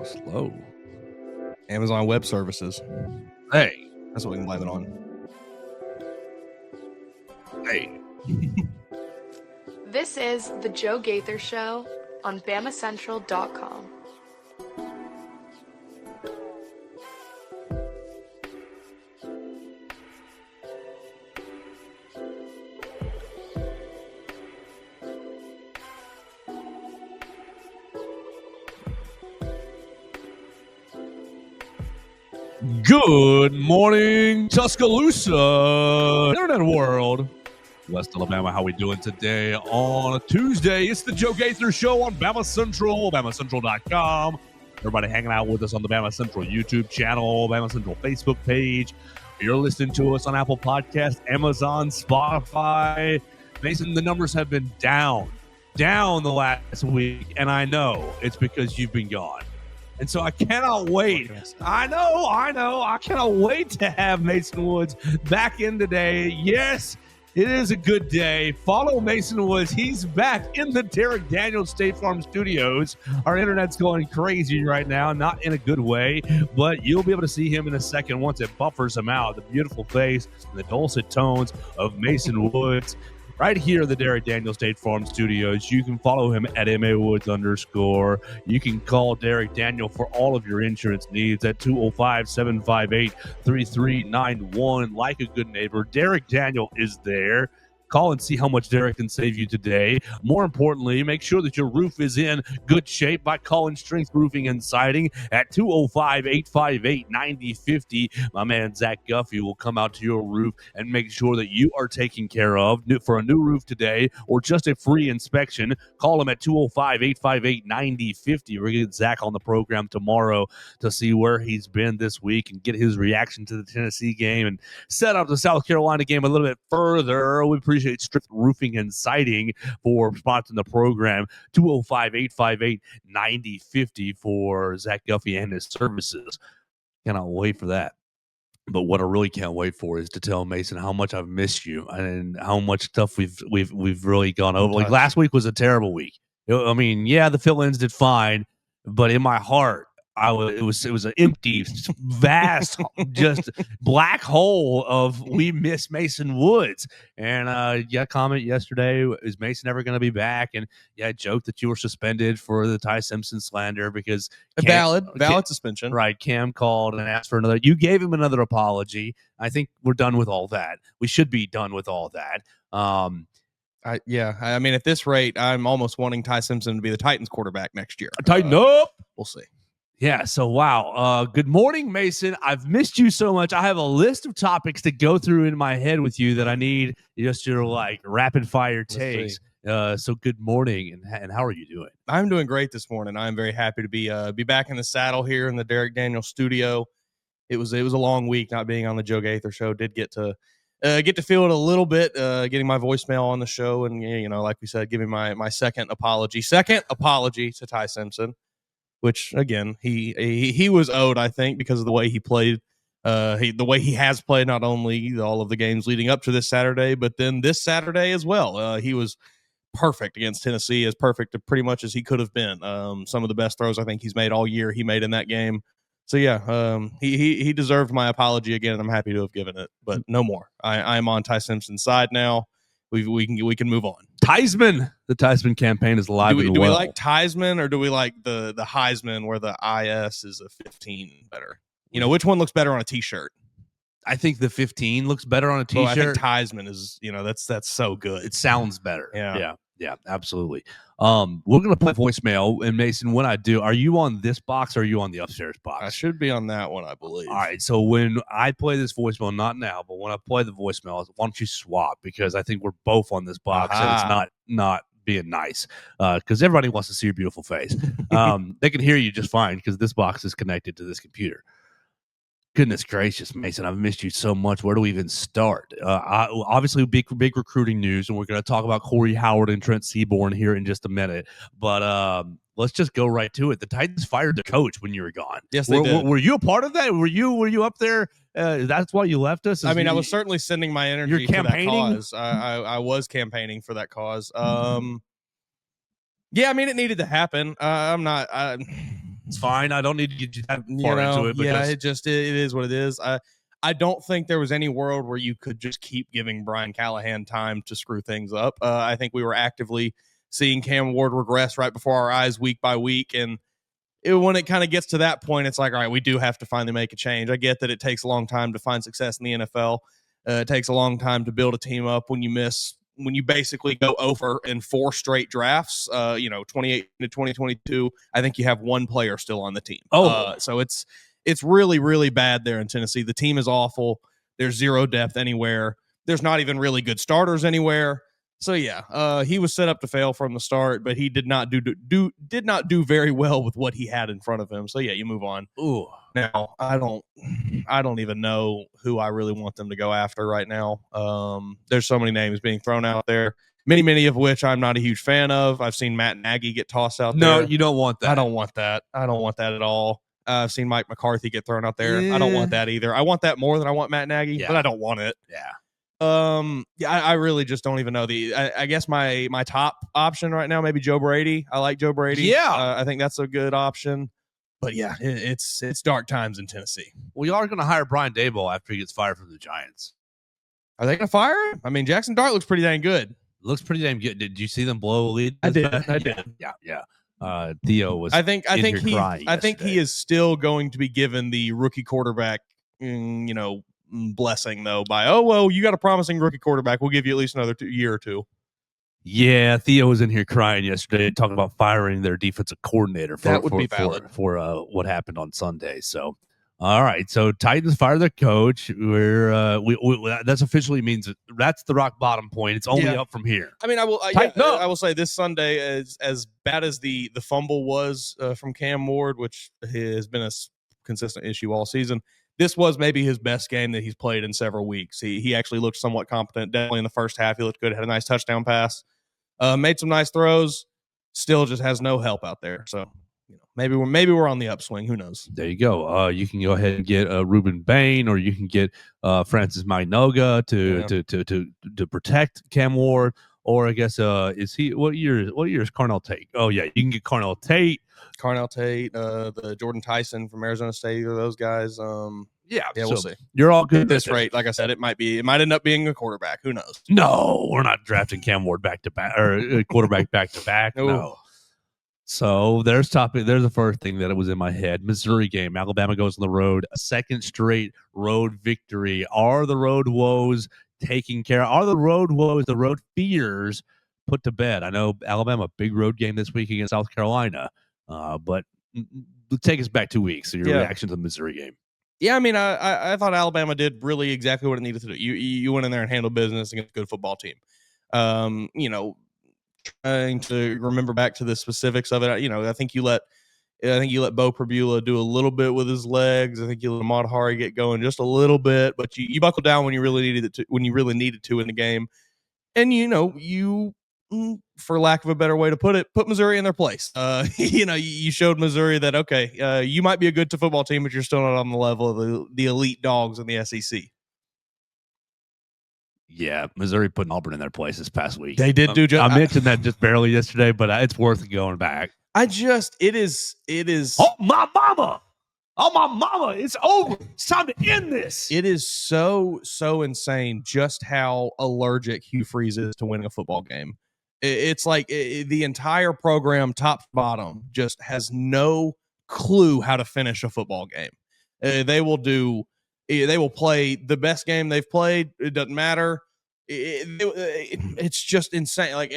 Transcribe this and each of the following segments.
Slow. Amazon Web Services. Hey. That's what we can blame it on. Hey. This is The Joe Gaither Show on BamaCentral.com. Good morning, Tuscaloosa, Internet world. West Alabama, how we doing today on a Tuesday? It's the Joe Gaither Show on Bama Central, BamaCentral.com. Everybody hanging out with us on the Bama Central YouTube channel, Bama Central Facebook page. You're listening to us on Apple Podcasts, Amazon, Spotify. Mason, the numbers have been down the last week, and I know it's because you've been gone. And so I cannot wait. I know. I cannot wait to have Mason Woods back in today. Yes, it is a good day. Follow Mason Woods. He's back in the Derek Daniels State Farm Studios. Our internet's going crazy right now, not in a good way, but you'll be able to see him in a second once it buffers him out. The beautiful face and the dulcet tones of Mason Woods. Right here in the Derek Daniels State Farm Studios. You can follow him at MAWoods_. You can call Derek Daniel for all of your insurance needs at 205-758-3391. Like a good neighbor, Derek Daniel is there. Call and see how much Derek can save you today. More importantly, make sure that your roof is in good shape by calling Strength Roofing and Siding at 205-858-9050. My man Zach Guffey will come out to your roof and make sure that you are taken care of. For a new roof today or just a free inspection, call him at 205-858-9050. We're going to get Zach on the program tomorrow to see where he's been this week and get his reaction to the Tennessee game and set up the South Carolina game a little bit further. We appreciate Strength Roofing and Siding for sponsoring the program. 205-858-9050 for Zach Guffey and his services. Cannot wait for that. But what I really can't wait for is to tell Mason how much I've missed you and how much stuff we've really gone over. Like last week was a terrible week. I mean, yeah, the fill-ins did fine, but in my heart, it was an empty, vast, just black hole of we miss Mason Woods. And you got a comment yesterday, is Mason ever going to be back? And I joked that you were suspended for the Ty Simpson slander because valid suspension. Right. Cam called and asked for another. You gave him another apology. I think we're done with all that. We should be done with all that. I mean, at this rate, I'm almost wanting Ty Simpson to be the Titans quarterback next year. Tighten up. We'll see. Yeah, so wow. Good morning, Mason. I've missed you so much. I have a list of topics to go through in my head with you that I need just your rapid fire takes. So good morning, and how are you doing? I'm doing great this morning. I'm very happy to be back in the saddle here in the Derek Daniels studio. It was a long week not being on the Joe Gaither Show. Did get to feel it a little bit, getting my voicemail on the show, and like we said, giving my second apology to Ty Simpson. Which again, he was owed, I think, because of the way he played, the way he has played, not only all of the games leading up to this Saturday, but then this Saturday as well. He was perfect against Tennessee, as perfect pretty much as he could have been. Some of the best throws I think he's made all year, he made in that game. So yeah, he deserved my apology again, and I'm happy to have given it, but no more. I am on Ty Simpson's side now. We can move on. Theismann. The Theismann campaign is alive and well. Do we like Theismann or do we like the Heisman where the IS is a 15 better? Which one looks better on a T-shirt? I think the 15 looks better on a T-shirt. Well, I think Theismann is, that's so good. It sounds better. Yeah, absolutely. We're gonna play voicemail, and Mason, when I do, are you on this box or are you on the upstairs box? I should be on that one, I believe. All right. So when I play this voicemail, not now, but when I play the voicemail, why don't you swap? Because I think we're both on this box, and it's not being nice. Because everybody wants to see your beautiful face. They can hear you just fine because this box is connected to this computer. Goodness gracious, Mason, I've missed you so much. Where do we even start? Obviously, big recruiting news, and we're going to talk about Corey Howard and Trent Seaborn here in just a minute. But let's just go right to it. The Titans fired the coach when you were gone. Yes, they did. Were you a part of that? Were you up there? That's why you left us? I mean, I was certainly sending my energy You're campaigning? for that cause. I was campaigning for that cause. Yeah, I mean, it needed to happen. It's fine. I don't need to get you that You far know, into it. yeah, Because it is what it is. I don't think there was any world where you could just keep giving Brian Callahan time to screw things up. I think we were actively seeing Cam Ward regress right before our eyes week by week. And when it kind of gets to that point, it's like, all right, we do have to finally make a change. I get that it takes a long time to find success in the NFL. It takes a long time to build a team up when you basically go over in 4 straight drafts, 28 to 2022, I think you have one player still on the team. So it's really, really bad there in Tennessee. The team is awful. There's zero depth anywhere. There's not even really good starters anywhere. So yeah, he was set up to fail from the start, but he did not do very well with what he had in front of him. So yeah, you move on. ooh, Now I don't even know who I really want them to go after right now. There's so many names being thrown out there, many of which I'm not a huge fan of. I've seen Matt Nagy get tossed out no, there. you don't want that. I don't want that. I don't want that at all. I've seen Mike McCarthy get thrown out there. I don't want that either. I want that more than I want Matt Nagy, Yeah. but I don't want it. Yeah. I really just don't even know I guess my top option right now, maybe Joe Brady. I like Joe Brady. Yeah. I think that's a good option. But yeah, it's dark times in Tennessee. We are going to hire Brian Daboll after he gets fired from the Giants. Are they going to fire him? I mean, Jackson Dart looks pretty dang good. Looks pretty damn good. Did you see them blow a lead? I did. Yeah. Theo was. I think crying I think he yesterday. is still going to be given the rookie quarterback, blessing though. You got a promising rookie quarterback. We'll give you at least another year or two. Yeah, Theo was in here crying yesterday, talking about firing their defensive coordinator. That would be valid for what happened on Sunday. So, all right. So Titans fire their coach. That's officially means that's the rock bottom point. It's only up from here. I mean, I will say this Sunday, as bad as the fumble was from Cam Ward, which has been a consistent issue all season. This was maybe his best game that he's played in several weeks. He actually looked somewhat competent. Definitely in the first half, he looked good. Had a nice touchdown pass. Made some nice throws. Still just has no help out there. So maybe we're on the upswing. Who knows? There you go. You can go ahead and get Ruben Bain, or you can get Francis Mainoga to protect Cam Ward. Or I guess is he what year is Carnell Tate? Oh yeah, you can get Carnell Tate, the Jordan Tyson from Arizona State, either of those guys. We'll see. You're all good At this rate. Like I said, it might end up being a quarterback. Who knows? No, we're not drafting Cam Ward back to back or quarterback back to back. No. So there's the first thing that was in my head. Missouri game. Alabama goes on the road. A second straight road victory. Are the road woes taken care of? Are the road woes, the road fears put to bed? I know Alabama, big road game this week against South Carolina. But take us back 2 weeks. So your reaction to the Missouri game. Yeah, I mean, I thought Alabama did really exactly what it needed to do. You went in there and handled business against a good football team. Trying to remember back to the specifics of it, I think you let Bo Prabula do a little bit with his legs. I think you let Ahmad Hari get going just a little bit, but you buckled down when you really needed to in the game. And you, for lack of a better way to put it, put Missouri in their place. You showed Missouri that okay, you might be a good football team, but you're still not on the level of the elite dogs in the SEC. Yeah, Missouri putting Auburn in their place this past week. They did do. I mentioned that just barely yesterday, but it's worth going back. It is. Oh my mama! It's over. It's time to end this. It is so insane just how allergic Hugh Freeze is to winning a football game. It's like the entire program, top to bottom, just has no clue how to finish a football game. They will play the best game they've played. It doesn't matter. It's just insane. Like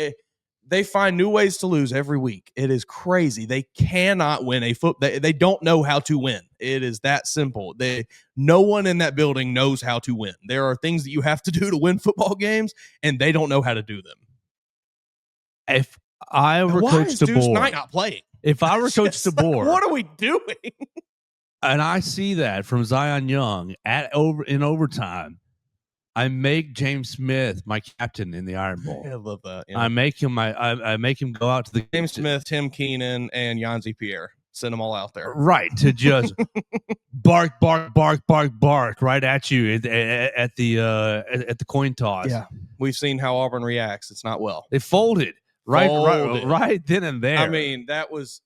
they find new ways to lose every week. It is crazy. They cannot win They don't know how to win. It is that simple. No one in that building knows how to win. There are things that you have to do to win football games, and they don't know how to do them. If I were Coach DeBoer, not playing. If I were Coach DeBoer, what are we doing? And I see that from Zion Young in overtime, I make James Smith my captain in the Iron Bowl. I love that. Yeah. I make him I make him go out to the James Smith, Tim Keenan, and Yanzi Pierre. Send them all out there, right? To just bark right at you at the coin toss. Yeah, we've seen how Auburn reacts. It's not well. They folded right then and there. I mean, that was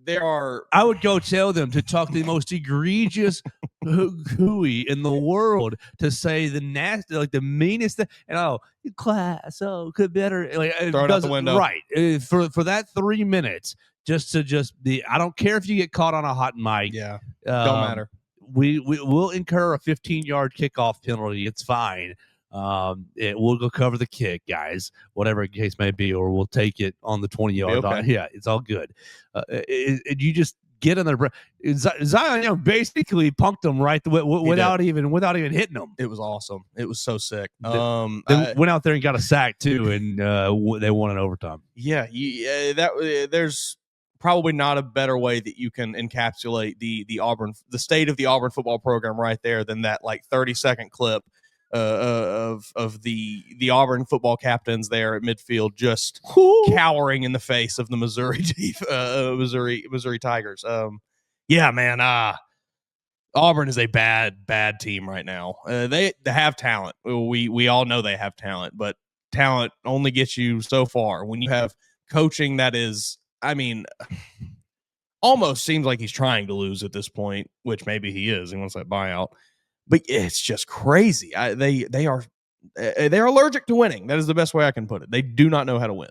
there are. I would go tell them to talk the most egregious hooey in the world to say the nasty, like the meanest thing. And class, could better, like it Throw it out the doesn't- window. right? For that 3 minutes, just be. I don't care if you get caught on a hot mic. Yeah, don't matter. We will incur a 15-yard kickoff penalty. It's fine. We'll go cover the kick, guys, whatever the case may be, or we'll take it on the 20-yard line. okay. Yeah, it's all good. You just get in there. Zion basically punked them right without even hitting them. It was awesome. It was so sick. They went out there and got a sack too, and they won in overtime. Yeah, there's probably not a better way that you can encapsulate the state of the Auburn football program right there than that like 30-second clip of the Auburn football captains there at midfield just cowering in the face of the Missouri Tigers. Yeah, man. Auburn is a bad team right now. They have talent. We all know they have talent, but talent only gets you so far. When you have coaching that is, I mean, almost seems like he's trying to lose at this point, which maybe he is. He wants that buyout. But it's just crazy. They are allergic to winning. That is the best way I can put it. They do not know how to win.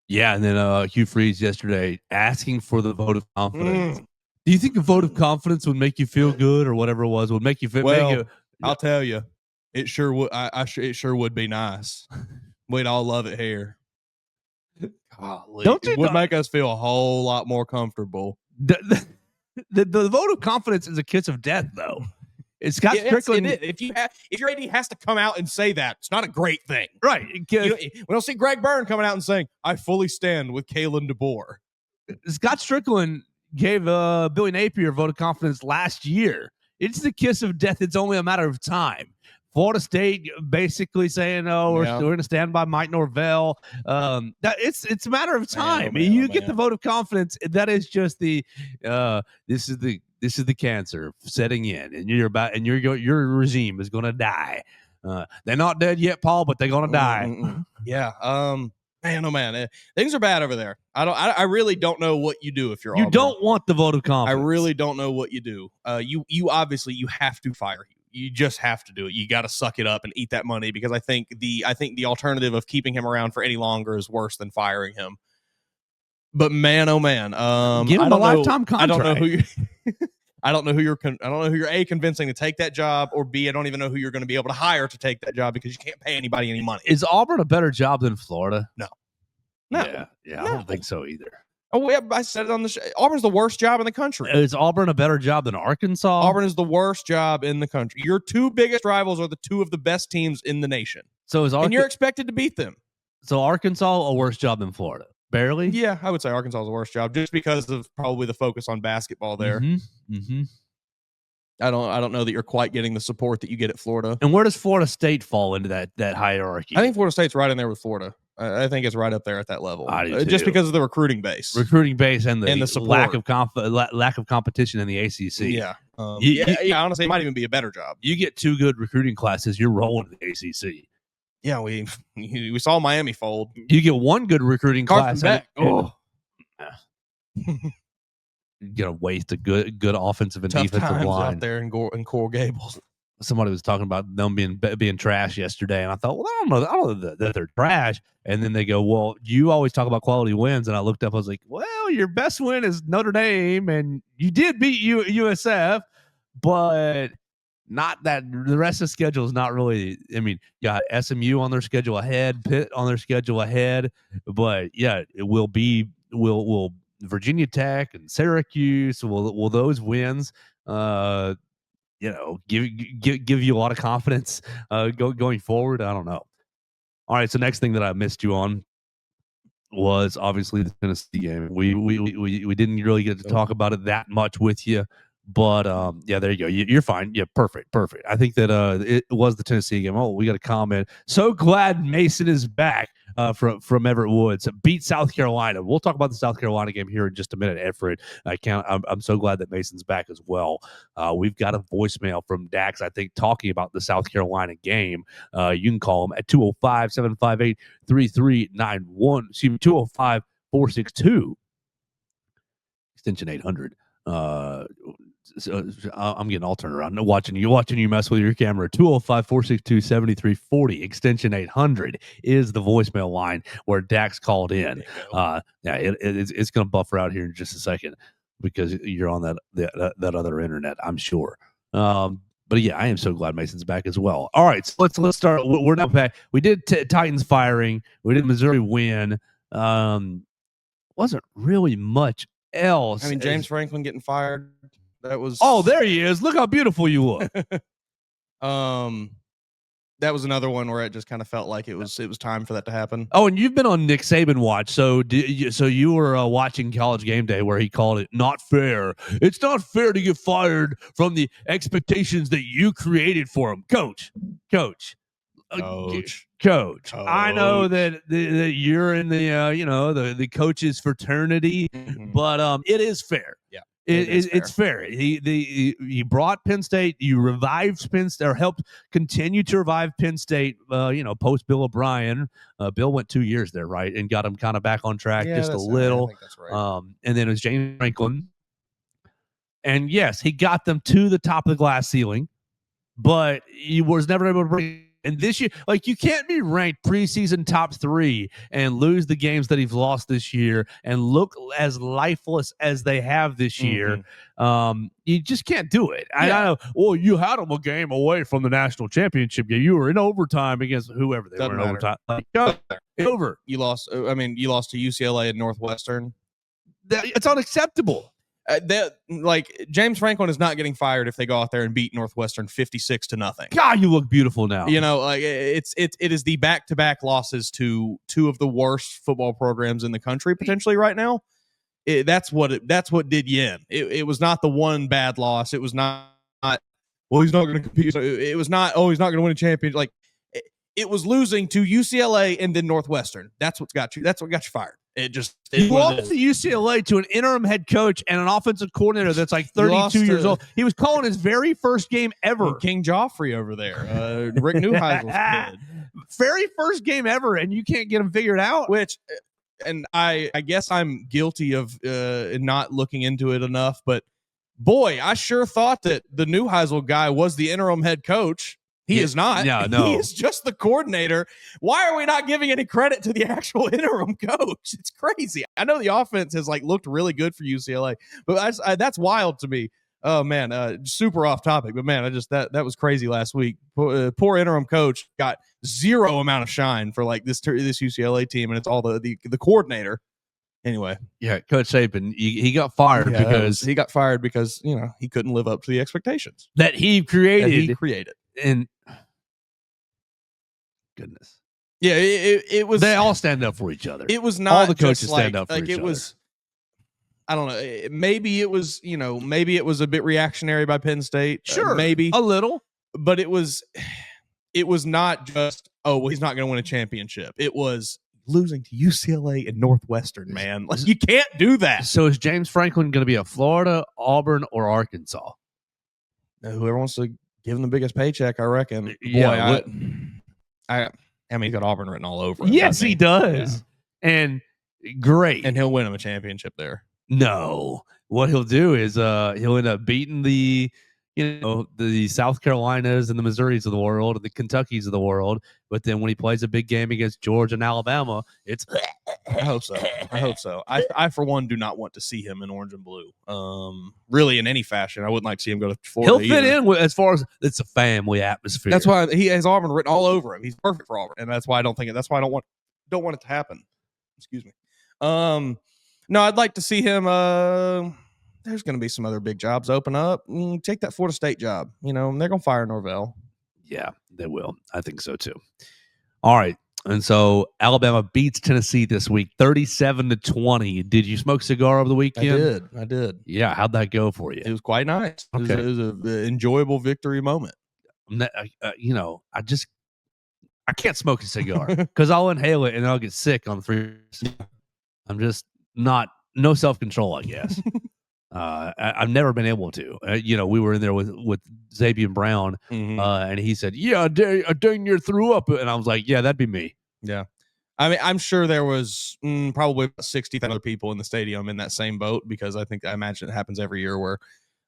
Yeah, and then Hugh Freeze yesterday asking for the vote of confidence. Do you think a vote of confidence would make you feel good, or whatever it was would make you feel? Well, I'll tell you, it sure would. It sure would be nice. We'd all love it here. Golly, it would make us feel a whole lot more comfortable. The vote of confidence is a kiss of death, though. It's Scott Strickland. If your AD has to come out and say that, it's not a great thing, right? We don't see Greg Byrne coming out and saying, "I fully stand with Kalen DeBoer." Scott Strickland gave Billy Napier a vote of confidence last year. It's the kiss of death. It's only a matter of time. Florida State basically saying, we're going to stand by Mike Norvell. It's a matter of time. You get the vote of confidence. That is just the this is the cancer setting in, and your regime is going to die. They're not dead yet, Paul, but they're going to die. Yeah. Man, oh man, things are bad over there. I really don't know what you do if you're. You Auburn. don't want the vote of confidence. I really don't know what you do. You obviously you have to fire him. You just have to do it. You got to suck it up and eat that money, because I think the alternative of keeping him around for any longer is worse than firing him. But man, oh man, give him a lifetime contract. I don't know who you. I don't know who you're A, convincing to take that job, or B, I don't even know who you're going to be able to hire to take that job, because you can't pay anybody any money. Is Auburn a better job than Florida? No. Yeah, I don't think so either. Oh, yeah, I said it on the show. Auburn's the worst job in the country. Is Auburn a better job than Arkansas? Auburn is the worst job in the country. Your two biggest rivals are the two of the best teams in the nation. And you're expected to beat them. So Arkansas a worse job than Florida? Barely? Yeah, I would say Arkansas is the worst job, just because of probably the focus on basketball there. Mm-hmm. I don't know that you're quite getting the support that you get at Florida. And where does Florida State fall into that hierarchy? I think Florida State's right in there with Florida. I think it's right up there at that level. I do just too. because of the recruiting base, and the support. lack of competition in the ACC. Yeah. Honestly, it might even be a better job. You get two good recruiting classes, you're rolling in the ACC. Yeah, we saw Miami fold. You get one good recruiting class. Beck. You're gonna waste a good offensive and Tough defensive times line out there in Coral Gables. Somebody was talking about them being trash yesterday, and I thought, well, I don't know that they're trash. And then they go, well, you always talk about quality wins, and I looked up, I was like, well, your best win is Notre Dame, and you did beat USF, but not that the rest of the schedule is not really. I mean, you got SMU on their schedule ahead, Pitt on their schedule ahead, but yeah, it will Virginia Tech and Syracuse will those wins give you a lot of confidence going forward. I don't know. All right, so next thing that I missed you on was obviously the Tennessee game. We didn't really get to talk about it that much with you, but yeah, there you go. You're fine. Yeah, perfect. I think that it was the Tennessee game. Oh, we got a comment. So glad Mason is back from Everett Woods. Beat South Carolina. We'll talk about the South Carolina game here in just a minute, Everett. I'm so glad that Mason's back as well. We've got a voicemail from Dax, I think, talking about the South Carolina game. You can call him at 205-758-3391. Excuse me, 205-462 extension 800. I'm getting all turned around. Watching you mess with your camera. 205-462-7340, extension 800 is the voicemail line where Dax called in. It's going to buffer out here in just a second because you're on that other internet, I'm sure. But yeah, I am so glad Mason's back as well. All right, so let's start. We're now back. We did Titans firing. We did Missouri win. Wasn't really much else. I mean, James Franklin getting fired. That was there he is. Look how beautiful you look. That was another one where it just kind of felt like it was time for that to happen. Oh, and you've been on Nick Saban watch, so you were watching College Game Day where he called it not fair. It's not fair to get fired from the expectations that you created for him, Coach. I know that you're in the the coaches fraternity, but it is fair. Yeah. It's fair. He brought Penn State. You revived Penn State, or helped continue to revive Penn State. Post Bill O'Brien. Bill went 2 years there, right, and got him kind of back on track just a little. I think that's right. And then it was James Franklin, and yes, he got them to the top of the glass ceiling, but he was never able to bring. And this year, you can't be ranked preseason top 3 and lose the games that he's lost this year and look as lifeless as they have this year. You just can't do it. I know. Well, you had them a game away from the national championship game. You were in overtime against whoever they were in overtime. Over. You lost. You lost to UCLA and Northwestern. It's unacceptable. James Franklin is not getting fired if they go out there and beat Northwestern 56-0. God, you look beautiful now. It is the back-to-back losses to two of the worst football programs in the country potentially right now. That's what did you in. It was not the one bad loss. It was not. Well, he's not going to compete. It was not. Oh, he's not going to win a championship. It was losing to UCLA and then Northwestern. That's what got you fired. It just lost to UCLA to an interim head coach and an offensive coordinator that's 32 years old. He was calling his very first game ever. King Joffrey over there, Rick Neuheisel's kid. Very first game ever, and you can't get him figured out. And I guess I'm guilty of not looking into it enough. But boy, I sure thought that the Neuheisel guy was the interim head coach. He is not. No. He is just the coordinator. Why are we not giving any credit to the actual interim coach? It's crazy. I know the offense has looked really good for UCLA, but that's wild to me. Oh man, super off topic, but man, that was crazy last week. Poor interim coach got zero amount of shine for this UCLA team, and it's all the coordinator. Anyway, yeah, Coach Saban, he got fired because he he couldn't live up to the expectations that he created. And goodness, yeah, it was. They all stand up for each other. It was not all the coaches stand up for each other. I don't know. Maybe it was a bit reactionary by Penn State. Sure, maybe a little, but it was not just he's not going to win a championship. It was losing to UCLA and Northwestern. Man, you can't do that. So is James Franklin going to be at Florida, Auburn, or Arkansas? Whoever wants to give him the biggest paycheck, I reckon. Yeah, I mean, he's got Auburn written all over him. Yes, he does. Yeah. And great. And he'll win him a championship there. No. What he'll do is he'll end up beating the South Carolinas and the Missouris of the world and the Kentuckys of the world. But then when he plays a big game against Georgia and Alabama, it's I hope so. I for one do not want to see him in orange and blue. Really in any fashion. I wouldn't like to see him go to Florida. He'll fit in as far as it's a family atmosphere. That's why he has Auburn written all over him. He's perfect for Auburn, and that's why I don't want it to happen. Excuse me. No, I'd like to see him. There's going to be some other big jobs open up. Take that Florida State job. They're going to fire Norvell. Yeah, they will. I think so too. All right. And so Alabama beats Tennessee this week, 37-20. Did you smoke a cigar over the weekend? I did. Yeah. How'd that go for you? It was quite nice. Okay. It was an enjoyable victory moment. I can't smoke a cigar because I'll inhale it and I'll get sick on 3. I'm just no self-control, I guess. I've never been able to. We were in there with Xavier Brown, and he said, "Yeah, I dang near threw up," and I was like, "Yeah, that'd be me." Yeah, I mean, I'm sure there was probably about 60,000 other people in the stadium in that same boat, because I imagine it happens every year where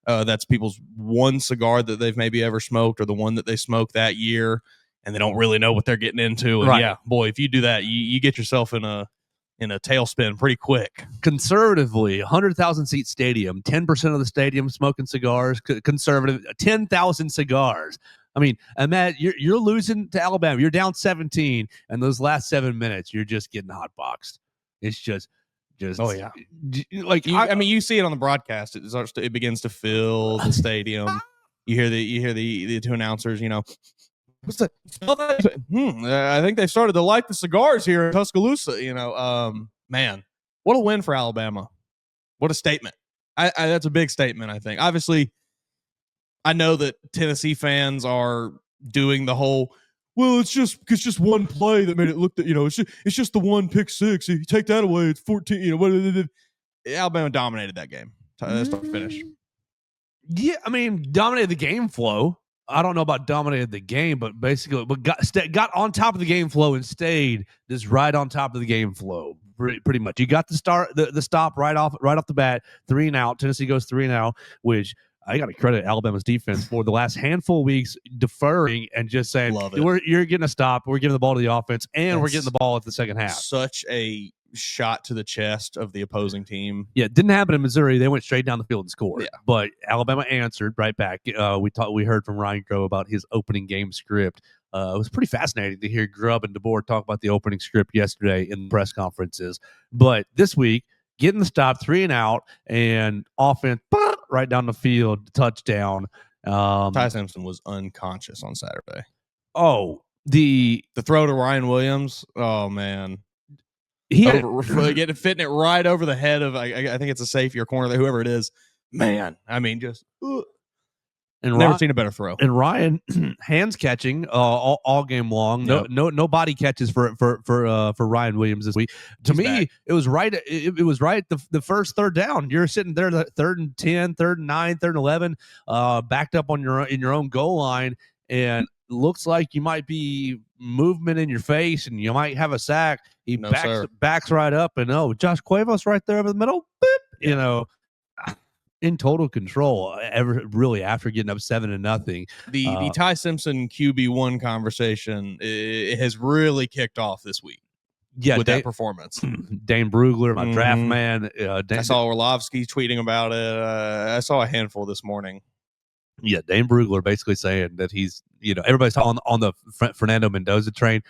that's people's one cigar that they've maybe ever smoked, or the one that they smoked that year, and they don't really know what they're getting into. And Right. yeah, boy, if you do that, you get yourself in a tailspin pretty quick. Conservatively, 100,000 seat stadium, 10% of the stadium smoking cigars. Conservative, 10,000 cigars. I mean, Matt, you're losing to Alabama. You're down 17, and those last 7 minutes, you're just getting hotboxed. It's just Oh yeah, like I mean, you see it on the broadcast. It begins to fill the stadium. You hear the two announcers. What's that? Smell that? I think they started to light the cigars here in Tuscaloosa. Man, what a win for Alabama! What a statement! That's a big statement. I think. Obviously, I know that Tennessee fans are doing the whole, well, it's just one play that made it look that, it's just the one pick six. If you take that away, it's 14. Alabama dominated that game, start to finish. Yeah, I mean, dominated the game flow. I don't know about dominated the game, but basically, got on top of the game flow and stayed just right on top of the game flow. Pretty much, you got the stop right off the bat, 3 and out. Tennessee goes 3 and out, which I got to credit Alabama's defense for the last handful of weeks deferring and just saying, you're getting a stop. We're giving the ball to the offense, and we're getting the ball at the second half. Such a shot to the chest of the opposing team. Yeah, it didn't happen in Missouri. They went straight down the field and scored. Yeah. But Alabama answered right back. We heard from Ryan Grove about his opening game script. It was pretty fascinating to hear Grubb and DeBoer talk about the opening script yesterday in press conferences. But this week, getting the stop, 3 and out, and offense right down the field, touchdown. Ty Simpson was unconscious on Saturday. Oh, the throw to Ryan Williams. Oh man, fitting it right over the head of I think it's a safety or corner, whoever it is. Man, I mean, just and never seen a better throw. And Ryan hands catching all game long. No body catches for Ryan Williams this week. To me, back. It was right. It was right the first third down. You're sitting there, 3rd and 10, 3rd and 9, 3rd and 11, backed up on your own goal line, and looks like you might be movement in your face, and you might have a sack. He backs right up, and Josh Cuevas right there over the middle. Boop, in total control. After getting up 7-0. The Ty Simpson QB1 conversation has really kicked off this week. Yeah, with that performance. Dane Brugler, my draft man. I saw Orlovsky tweeting about it. I saw a handful this morning. Yeah, Dane Brugler basically saying that he's, everybody's on the Fernando Mendoza train.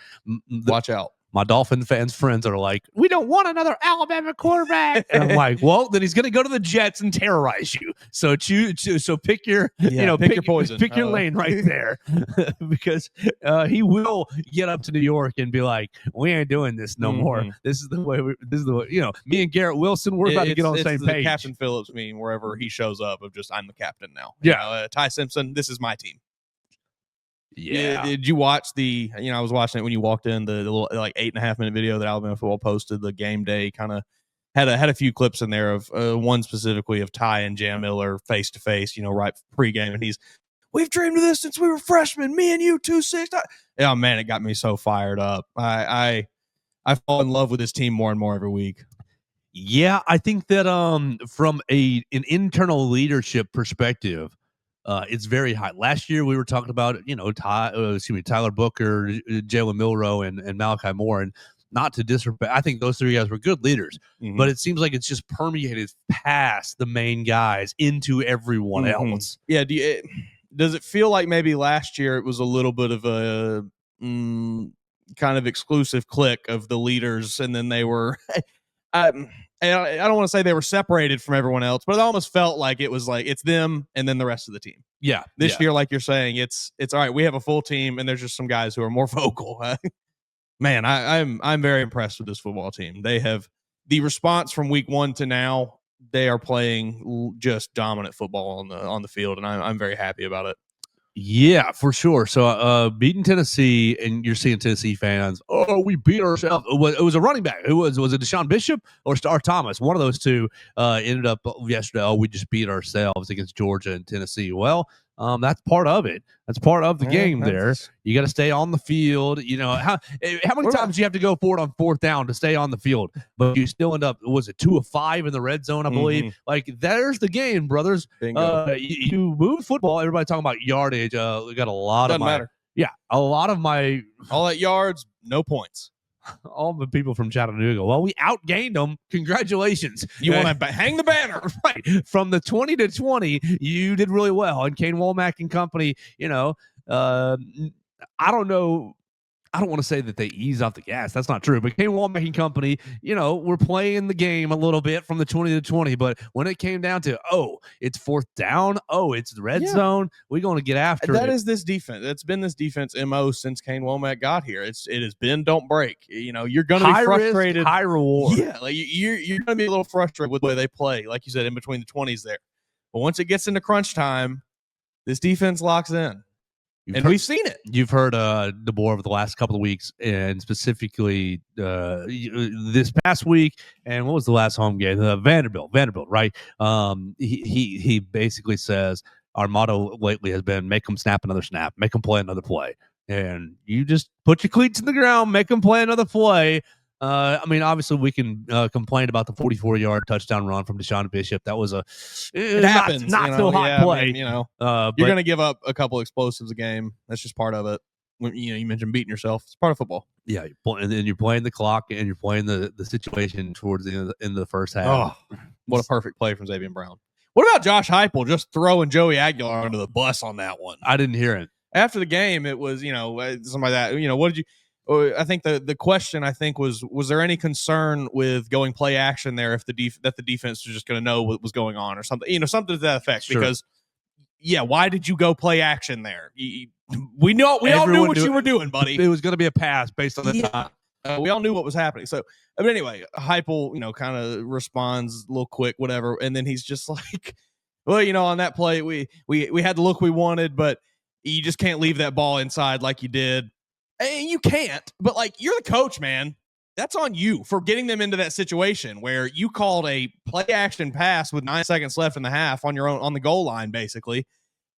Watch out. My Dolphin fans' friends are like, we don't want another Alabama quarterback. And I'm like, well, then he's going to go to the Jets and terrorize you. So pick your, pick your poison, pick your lane right there, because he will get up to New York and be like, we ain't doing this no more. This is the way. Me and Garrett Wilson, we're about to get on the same page. Captain Phillips meme wherever he shows up of just, I'm the captain now. Yeah, Ty Simpson, this is my team. Yeah. Did you watch I was watching it when you walked in, the little 8.5 minute video that Alabama football posted, the game day, kind of had a few clips in there of one specifically of Ty and Jam Miller face to face, right pregame. And we've dreamed of this since we were freshmen, me and you 2-6. Oh man, it got me so fired up. I fall in love with this team more and more every week. Yeah. I think that, from an internal leadership perspective, it's very high. Last year we were talking about, Tyler Booker, Jalen Milroe, and Malachi Moore, and not to disrespect, I think those 3 guys were good leaders, but it seems like it's just permeated past the main guys into everyone else. Yeah. Does it feel like maybe last year it was a little bit of a kind of exclusive clique of the leaders, and then they were I don't want to say they were separated from everyone else, but it almost felt like it was like it's them and then the rest of the team. Yeah. This year, like you're saying, it's all right. We have a full team, and there's just some guys who are more vocal. Man, I'm very impressed with this football team. They have the response from week 1 to now. They are playing just dominant football on the field, and I'm very happy about it. Yeah, for sure. So, beating Tennessee, and you're seeing Tennessee fans, we beat ourselves. It was a running back. Was it Deshaun Bishop or Star Thomas? One of those two ended up yesterday, we just beat ourselves against Georgia and Tennessee. Well, That's part of it. That's part of the Yeah, game there. that's- You got to stay on the field. You know, how many What times do you have to go for it on fourth down to stay on the field? But you still end up, was it 2 of 5 in the red zone, I believe? Like, there's the game, brothers. Bingo. You move football. Everybody talking about yardage. We got a lot Doesn't of my, matter. yeah, a lot of my, All that yards, no points. all the people from Chattanooga. Well, we outgained them. Congratulations. You want to hang the banner. Right. From the 20 to 20, you did really well. And Kane Womack and company, you know, I don't know. I don't want to say that they ease off the gas. That's not true. But Kane Womack and company, you know, we're playing the game a little bit from the 20 to 20. But when it came down to, it's fourth down. It's the red zone. We're going to get after That it. is this defense. It's been this defense MO since Kane Womack got here. It has been don't break. You know, you're going to be frustrated. Risk, high reward. Yeah, like you're going to be a little frustrated with the way they play, like you said, in between the 20s there. But once it gets into crunch time, this defense locks in. We've seen it. You've heard DeBoer over the last couple of weeks, and specifically this past week. And what was the last home game? Vanderbilt, right? He basically says our motto lately has been make them snap another snap, make them play another play, and you just put your cleats in the ground, make them play another play. I mean, obviously, we can complain about the 44-yard touchdown run from Deshaun Bishop. That was it happens, not so hot play. I mean, you know, you're going to give up a couple explosives a game. That's just part of it. You mentioned beating yourself. It's part of football. Yeah, and then you're playing the clock and you're playing the situation towards the end of the first half. Oh, what a perfect play from Xavier Brown. What about Josh Heupel just throwing Joey Aguilar under the bus on that one? I didn't hear it. After the game, it was, somebody that, what did you – I think the question was there any concern with going play action there if the defense was just going to know what was going on or something, something to that effect? Sure. Because why did you go play action there? We all knew what you were doing, buddy. It was going to be a pass based on the time. We all knew what was happening. So, but anyway, Heupel, kind of responds a little quick, whatever, and then he's just like, well, on that play we had the look we wanted, but you just can't leave that ball inside like you did. And you can't, but you're the coach, man. That's on you for getting them into that situation where you called a play action pass with 9 seconds left in the half on your own, on the goal line, basically.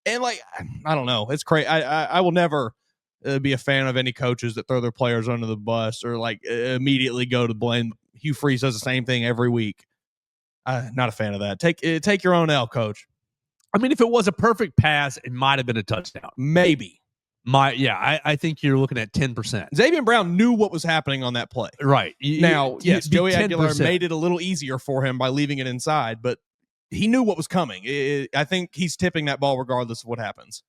And I don't know. It's crazy. I will never be a fan of any coaches that throw their players under the bus or immediately go to blame. Hugh Freeze does the same thing every week. Not a fan of that. Take your own L, coach. I mean, if it was a perfect pass, it might have been a touchdown. Maybe. I think you're looking at 10%. Xavier Brown knew what was happening on that play. Right. Yes, Joey Aguilar made it a little easier for him by leaving it inside, but he knew what was coming. I think he's tipping that ball regardless of what happens.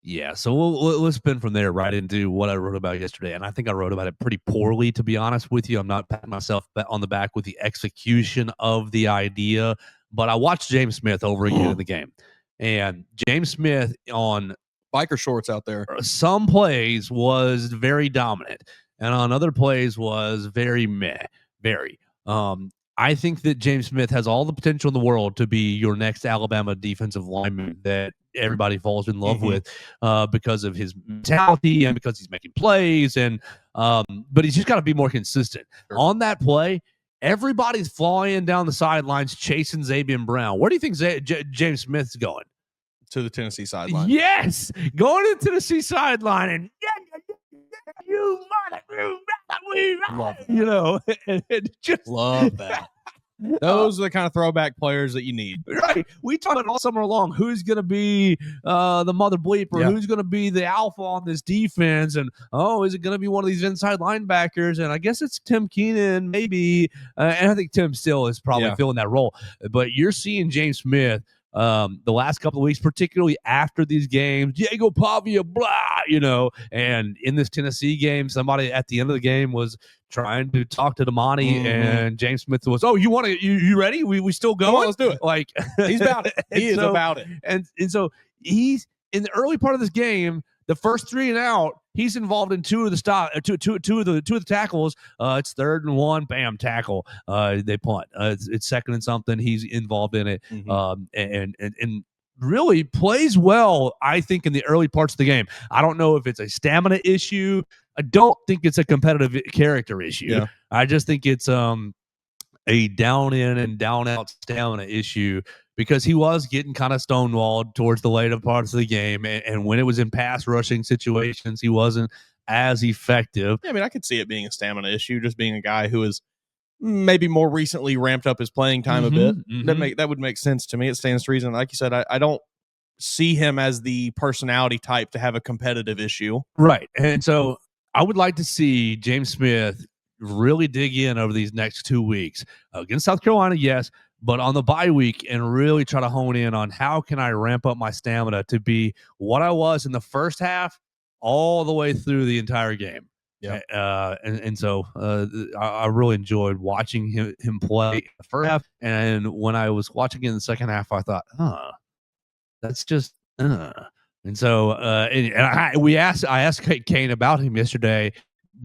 Yeah, so let's spin from there right into what I wrote about yesterday, and I think I wrote about it pretty poorly, to be honest with you. I'm not patting myself on the back with the execution of the idea, but I watched James Smith over again in the game, and James Smith on biker shorts out there. Some plays was very dominant, and on other plays was very meh. Very. I think that James Smith has all the potential in the world to be your next Alabama defensive lineman that everybody falls in love with because of his mentality and because he's making plays. And but he's just got to be more consistent. Sure. On that play, everybody's flying down the sidelines chasing Xavier Brown. Where do you think James Smith's going? To the Tennessee sideline. Yes, going into the Tennessee sideline, and and just love that. Those are the kind of throwback players that you need. Right. We talked about all summer long who's going to be the mother bleeper, who's going to be the alpha on this defense, and is it going to be one of these inside linebackers? And I guess it's Tim Keenan, maybe. And I think Tim still is probably filling that role. But you're seeing James Smith the last couple of weeks, particularly after these games, Diego Pavia, blah, and in this Tennessee game, somebody at the end of the game was trying to talk to Damani, and James Smith was, you ready? We still going? Come on, let's do it. Like, he's about it. He is about it. And so he's in the early part of this game, the first 3 and out, he's involved in two of the tackles. It's 3rd and 1, bam, tackle. They punt. It's 2nd and something. He's involved in it, and really plays well, I think, in the early parts of the game. I don't know if it's a stamina issue. I don't think it's a competitive character issue. Yeah. I just think it's a down in and down out stamina issue because he was getting kind of stonewalled towards the later parts of the game. And when it was in pass rushing situations, he wasn't as effective. Yeah, I mean, I could see it being a stamina issue, just being a guy who is maybe more recently ramped up his playing time a bit. That would make sense to me. It stands to reason. Like you said, I don't see him as the personality type to have a competitive issue. Right. And so I would like to see James Smith really dig in over these next 2 weeks against South Carolina, yes, but on the bye week and really try to hone in on how can I ramp up my stamina to be what I was in the first half all the way through the entire game. Yeah. So I really enjoyed watching him play the first half. And when I was watching it in the second half, I thought, that's just, And so, I asked Kane about him yesterday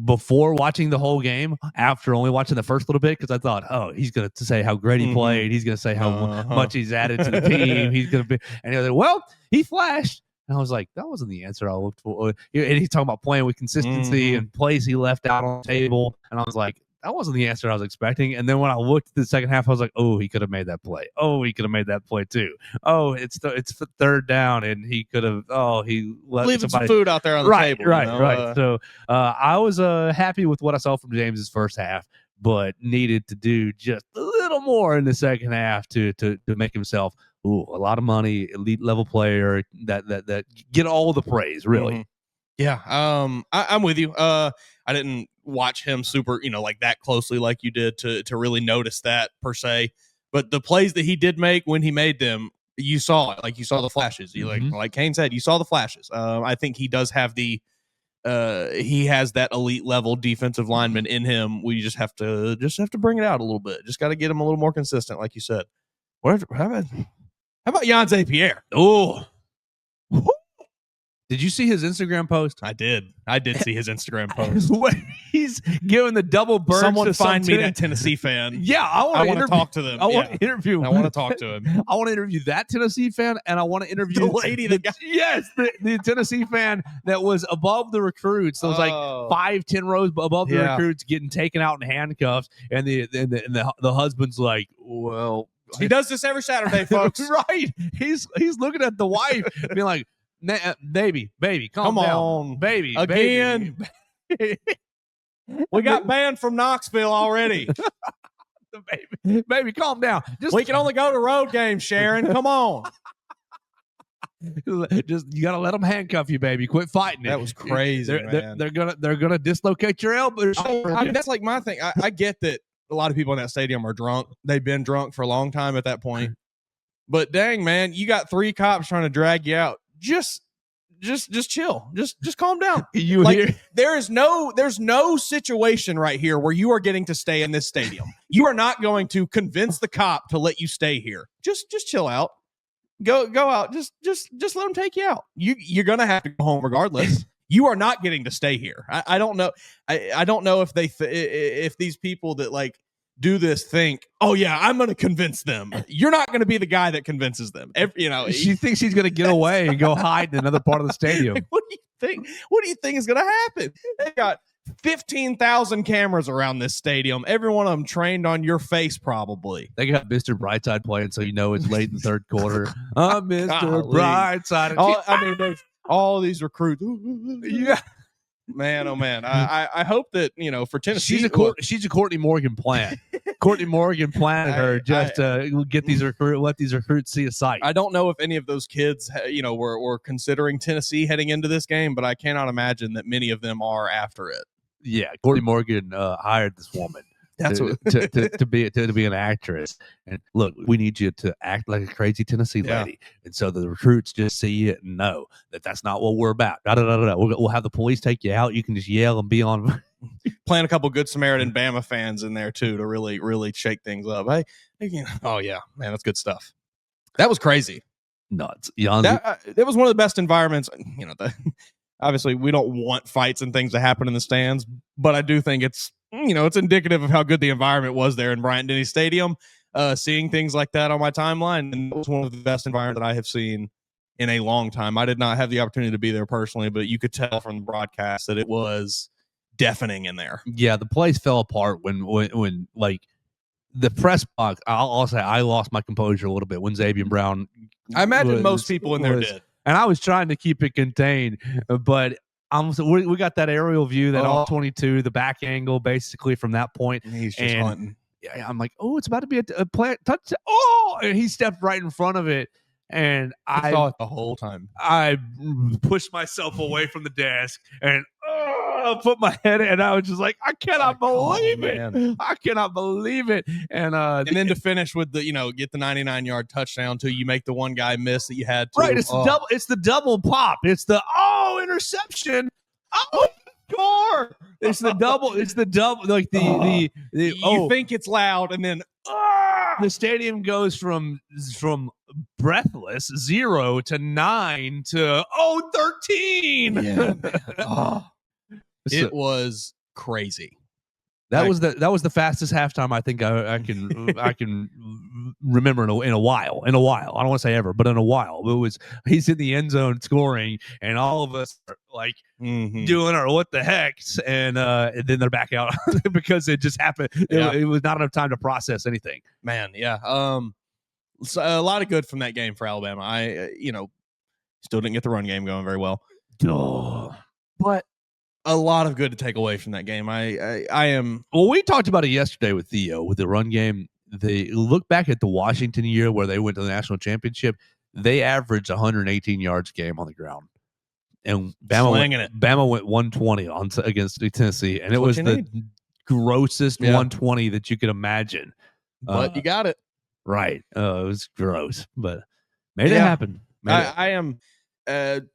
before watching the whole game, after only watching the first little bit, because I thought, he's going to say how great he played. He's going to say how much he's added to the team. He's going to be, and he was like, well, he flashed. And I was like, that wasn't the answer I looked for. And he's talking about playing with consistency and plays he left out on the table. And I was like, that wasn't the answer I was expecting. And then when I looked at the second half, I was like, oh, he could have made that play. Oh, he could have made that play too. Oh, it's third down, and he could have. Oh, he left leaving some food out there on the table. Right. So I was happy with what I saw from James's first half, but needed to do just a little more in the second half to make himself a lot of money, elite level player that get all the praise, really. Yeah, I'm with you. I didn't watch him super, like that closely like you did to really notice that per se. But the plays that he did make when he made them, you saw it. Like you saw the flashes. You like Kane said, you saw the flashes. I think he does have he has that elite level defensive lineman in him. We just have to bring it out a little bit. Just got to get him a little more consistent, like you said. How about Jan Zapier? Oh. Did you see his Instagram post? I did see his Instagram post. He's giving the double bird. Someone find me that Tennessee fan. Yeah, I want to talk to them. I want to interview him. I want to talk to him. I want to interview that Tennessee fan, and I want to interview the lady that got the Tennessee fan that was above the recruits. So it was like 5-10 rows above the recruits getting taken out in handcuffs, and the husband's like, well, he does this every Saturday, folks. Right? He's looking at the wife, being like, baby, come down. On, baby, again. Baby. We got banned from Knoxville already. baby, calm down. We can only go to road games, Sharon. Come on. Just you gotta let them handcuff you, baby. Quit fighting. That was crazy. Man. They're gonna dislocate your elbows. I mean, that's like my thing. I get that a lot of people in that stadium are drunk. They've been drunk for a long time at that point. But dang, man, you got 3 cops trying to drag you out. Just chill. Just calm down. There's no situation right here where you are getting to stay in this stadium. You are not going to convince the cop to let you stay here. Just chill out. Go out. Just let them take you out. You're gonna have to go home regardless. You are not getting to stay here. I don't know. I don't know if if these people that like do this think, oh yeah, I'm going to convince them. You're not going to be the guy that convinces them. She thinks she's going to get away and go hide in another part of the stadium. Like, what do you think is going to happen? They got 15,000 cameras around this stadium. Every one of them trained on your face, probably. They got Mr. Brightside playing, so you know it's late in the third quarter. Mr. Brightside. There's all these recruits. Yeah. Man, oh man! I hope that for Tennessee, she's a Courtney Morgan plant. Courtney Morgan planted her just to get these let these recruits see a sight. I don't know if any of those kids, were considering Tennessee heading into this game, but I cannot imagine that many of them are after it. Yeah, Courtney Morgan hired this woman. That's to be an actress. And look, we need you to act like a crazy Tennessee lady. And so the recruits just see it and know that that's not what we're about. We'll have the police take you out. You can just yell and be on. Playing a couple Good Samaritan Bama fans in there too to really, really shake things up. Hey, oh yeah, man, that's good stuff. That was crazy. Nuts. That was one of the best environments. Obviously, we don't want fights and things to happen in the stands, but I do think it's indicative of how good the environment was there in Bryant-Denny Stadium. Seeing things like that on my timeline, and it was one of the best environments that I have seen in a long time. I did not have the opportunity to be there personally, but you could tell from the broadcast that it was deafening in there. Yeah, the place fell apart when like the press box, I'll say I lost my composure a little bit when Xavier Brown. I imagine most people in there did. And I was trying to keep it contained, but we got that aerial view, that all 22, the back angle, basically from that point. And he's just hunting. Yeah, I'm like, oh, it's about to be a play touch. Oh, and he stepped right in front of it. And I thought the whole time. I pushed myself away from the desk and put my head in, and I was just like, I cannot believe it. I cannot believe it. And then to finish with the, get the 99-yard touchdown till you make the one guy miss that you had to. Right, it's the double pop. It's the interception. Oh, score. It's the double, like the you think it's loud, and then the stadium goes from breathless 0 to 9 to 13. Yeah. It was crazy. That was the fastest halftime I think I can remember in a while. In a while, I don't want to say ever, but in a while. He's in the end zone scoring, and all of us are like doing our what the heck's, and then they're back out because it just happened. It was not enough time to process anything. Man, yeah. So a lot of good from that game for Alabama. I still didn't get the run game going very well, but a lot of good to take away from that game. I am. Well, we talked about it yesterday with Theo with the run game. They look back at the Washington year where they went to the national championship. They averaged 118 yards a game on the ground, and Bama went 120 against Tennessee, and it was the grossest 120 that you could imagine. But you got it right. It was gross, but made it happen. I am.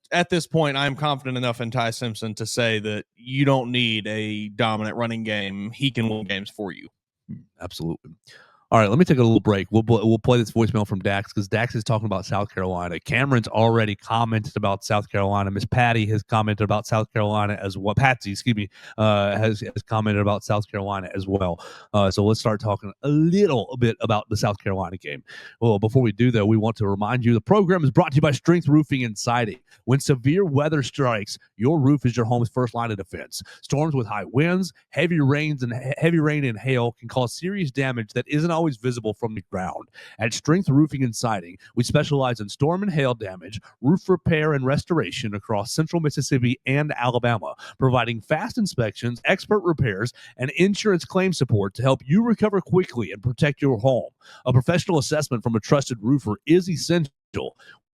At this point, I'm confident enough in Ty Simpson to say that you don't need a dominant running game. He can win games for you. Absolutely. All right, let me take a little break. We'll play this voicemail from Dax because Dax is talking about South Carolina. Cameron's already commented about South Carolina. Miss Patty has commented about South Carolina as well. Patsy, excuse me, has commented about South Carolina as well. So let's start talking a little bit about the South Carolina game. Well, before we do, though, we want to remind you the program is brought to you by Strength Roofing and Siding. When severe weather strikes, your roof is your home's first line of defense. Storms with high winds, heavy rain and hail can cause serious damage that isn't always visible from the ground. At Strength Roofing and Siding, we specialize in storm and hail damage, roof repair and restoration across central Mississippi and Alabama, providing fast inspections, expert repairs, and insurance claim support to help you recover quickly and protect your home. A professional assessment from a trusted roofer is essential.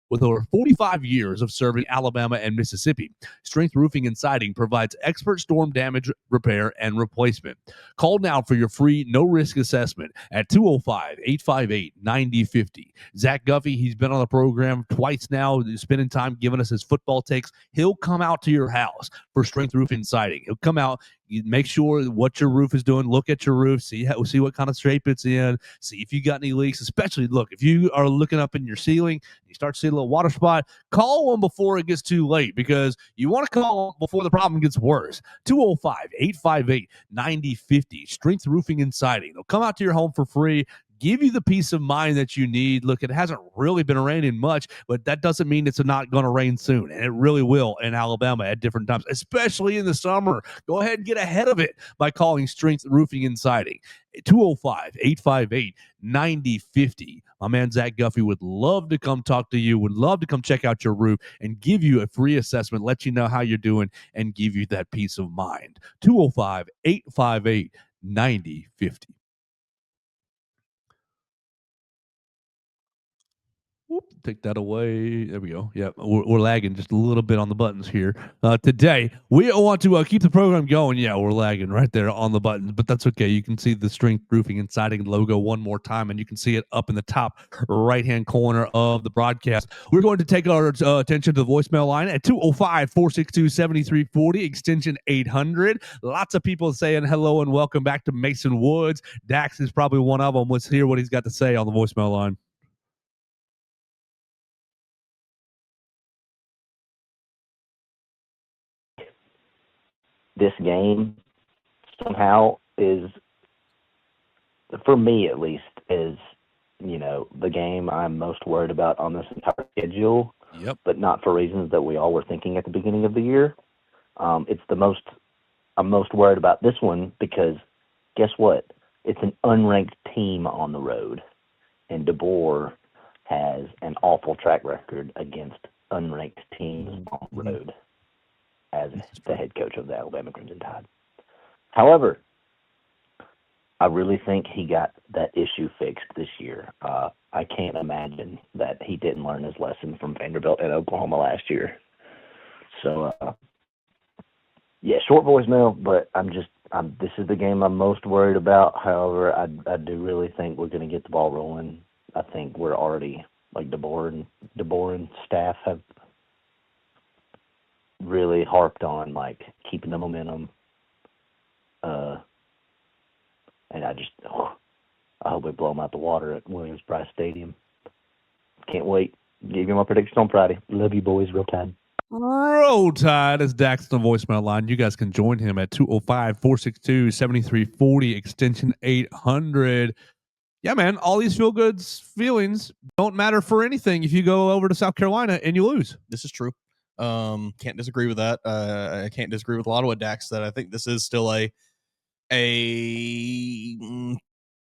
With over 45 years of serving Alabama and Mississippi, Strength Roofing and Siding provides expert storm damage repair and replacement. Call now for your free no-risk assessment at 205-858-9050. Zach Guffey, he's been on the program twice now, spending time giving us his football takes. He'll come out to your house for Strength Roofing and Siding. He'll come out, you make sure what your roof is doing, look at your roof, see what kind of shape it's in, see if you got any leaks, especially, look, if you are looking up in your ceiling, you start to see a little water spot, call them before it gets too late because you want to call them before the problem gets worse. 205-858-9050, Strength Roofing and Siding. They'll come out to your home for free, give you the peace of mind that you need. Look, it hasn't really been raining much, but that doesn't mean it's not going to rain soon. And it really will in Alabama at different times, especially in the summer. Go ahead and get ahead of it by calling Strength Roofing and Siding. 205-858-9050. My man Zach Guffey would love to come talk to you, would love to come check out your roof and give you a free assessment, let you know how you're doing, and give you that peace of mind. 205-858-9050. Whoop, take that away. There we go. Yeah, we're lagging just a little bit on the buttons here. Today, we want to keep the program going. Yeah, we're lagging right there on the buttons, but that's okay. You can see the Strength Roofing and Siding logo one more time, and you can see it up in the top right-hand corner of the broadcast. We're going to take our attention to the voicemail line at 205-462-7340, extension 800. Lots of people saying hello and welcome back to Mason Woods. Dax is probably one of them. Let's hear what he's got to say on the voicemail line. This game somehow is, for me at least, is, the game I'm most worried about on this entire schedule. Yep. But not for reasons that we all were thinking at the beginning of the year. I'm most worried about this one because guess what? it's an unranked team on the road, and DeBoer has an awful track record against unranked teams on the road as the head coach of the Alabama Crimson Tide. However, I really think he got that issue fixed this year. I can't imagine that he didn't learn his lesson from Vanderbilt and Oklahoma last year. So, yeah, short voicemail, but this is the game I'm most worried about. However, I do really think we're going to get the ball rolling. I think we're already, like DeBoer and staff have really harped on, like, keeping the momentum. And I hope we blow them out the water at Williams-Brice Stadium. Can't wait. Give you my prediction on Friday. Love you, boys. Real Tide. Roll Tide is Dax the voicemail line. You guys can join him at 205-462-7340, extension 800. Yeah, man, all these feelings don't matter for anything if you go over to South Carolina and you lose. This is true. Can't disagree with that. I can't disagree with a lot of what Dax said. I think this is still a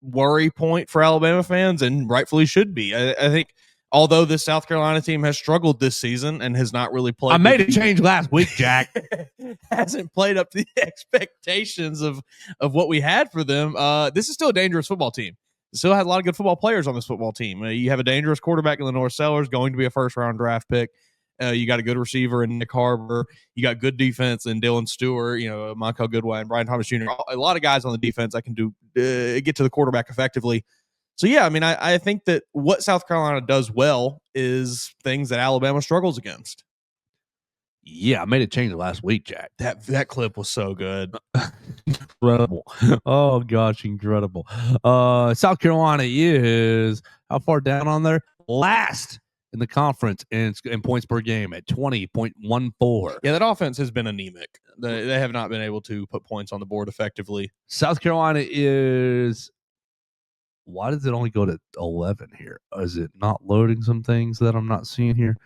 worry point for Alabama fans, and rightfully should be. I think although this South Carolina team has struggled this season and has not really played, I made a change last week, Jack. hasn't played up to the expectations of what we had for them. This is still a dangerous football team. Still has a lot of good football players on this football team. You have a dangerous quarterback in Lenore Sellers, going to be a first-round draft pick. You got a good receiver in Nick Harbor. You got good defense in Dylan Stewart, Michael Goodwin, Brian Thomas Jr. A lot of guys on the defense that can get to the quarterback effectively. So, yeah, I mean, I think that what South Carolina does well is things that Alabama struggles against. Yeah, I made a change last week, Jack. That clip was so good. Incredible. Oh, gosh, incredible. South Carolina is how far down on there? Last in the conference in points per game at 20.14. Yeah, that offense has been anemic. They have not been able to put points on the board effectively. South Carolina is... Why does it only go to 11 here? Is it not loading some things that I'm not seeing here?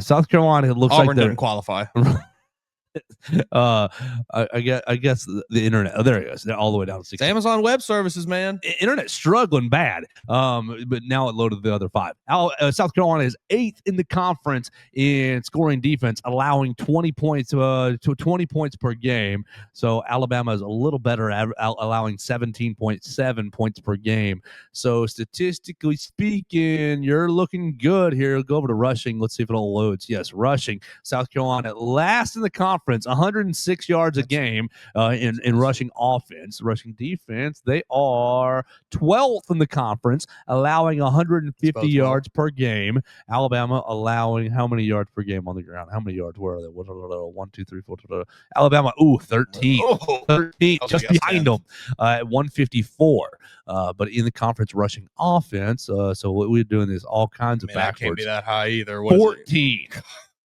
South Carolina, it looks Auburn like they're... doesn't qualify. I guess the internet. Oh, there it goes. They're all the way down to 6. It's Amazon Web Services, man. Internet struggling bad. But now it loaded the other 5. South Carolina is 8th in the conference in scoring defense, allowing 20 points to 20 points per game. So Alabama is a little better at allowing 17.7 points per game. So statistically speaking, you're looking good here. Go over to rushing. Let's see if it all loads. Yes, rushing. South Carolina last in the conference, 106 yards a game in rushing offense. Rushing defense, they are 12th in the conference, allowing 150 yards per game. Alabama allowing how many yards per game on the ground? How many yards were they? 1, 2, 3, 4. Alabama, 13. 13, just behind them at 154. But in the conference rushing offense, so what we're doing is all kinds of backwards. That can't be that high either. 14.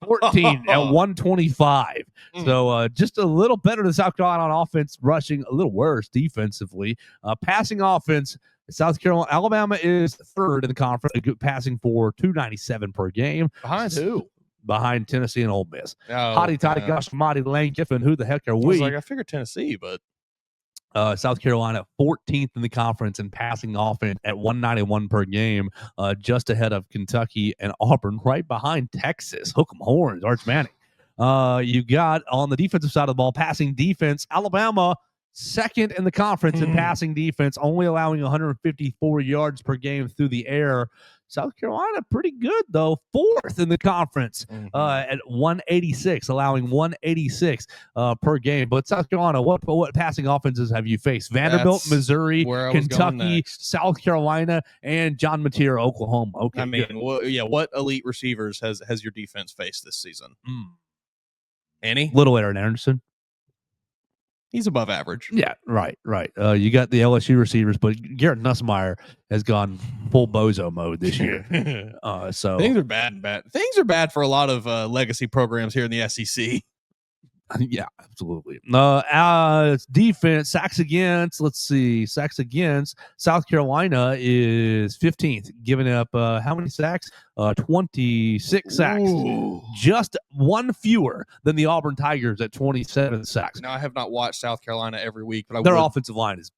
14 at 125. So just a little better than South Carolina on offense, rushing a little worse defensively. Passing offense, South Carolina, Alabama is 3rd in the conference, passing for 297 per game. Behind who? Behind Tennessee and Ole Miss. Oh, Hotty Toddy Gosh Mighty Lane Kiffin, who the heck are we? I figured Tennessee, but South Carolina 14th in the conference in passing offense at 191 per game, just ahead of Kentucky and Auburn, right behind Texas. Hook 'em horns, Arch Manning. You got on the defensive side of the ball, passing defense, Alabama 2nd in the conference in passing defense, only allowing 154 yards per game through the air. South Carolina, pretty good, though. 4th in the conference at 186, allowing 186 per game. But South Carolina, what passing offenses have you faced? Vanderbilt, Missouri, Kentucky, South Carolina, and John Mateer, Oklahoma. Okay, I mean, what elite receivers has your defense faced this season? Any? Little Aaron Anderson. He's above average. Yeah, right. You got the LSU receivers, but Garrett Nussmeier has gone full bozo mode this year. So things are bad. Things are bad for a lot of legacy programs here in the SEC. Yeah, absolutely. Defense, sacks against, sacks against South Carolina is 15th, giving up how many sacks? 26 sacks. Ooh. Just one fewer than the Auburn Tigers at 27 sacks. Now, I have not watched South Carolina every week, but their offensive line is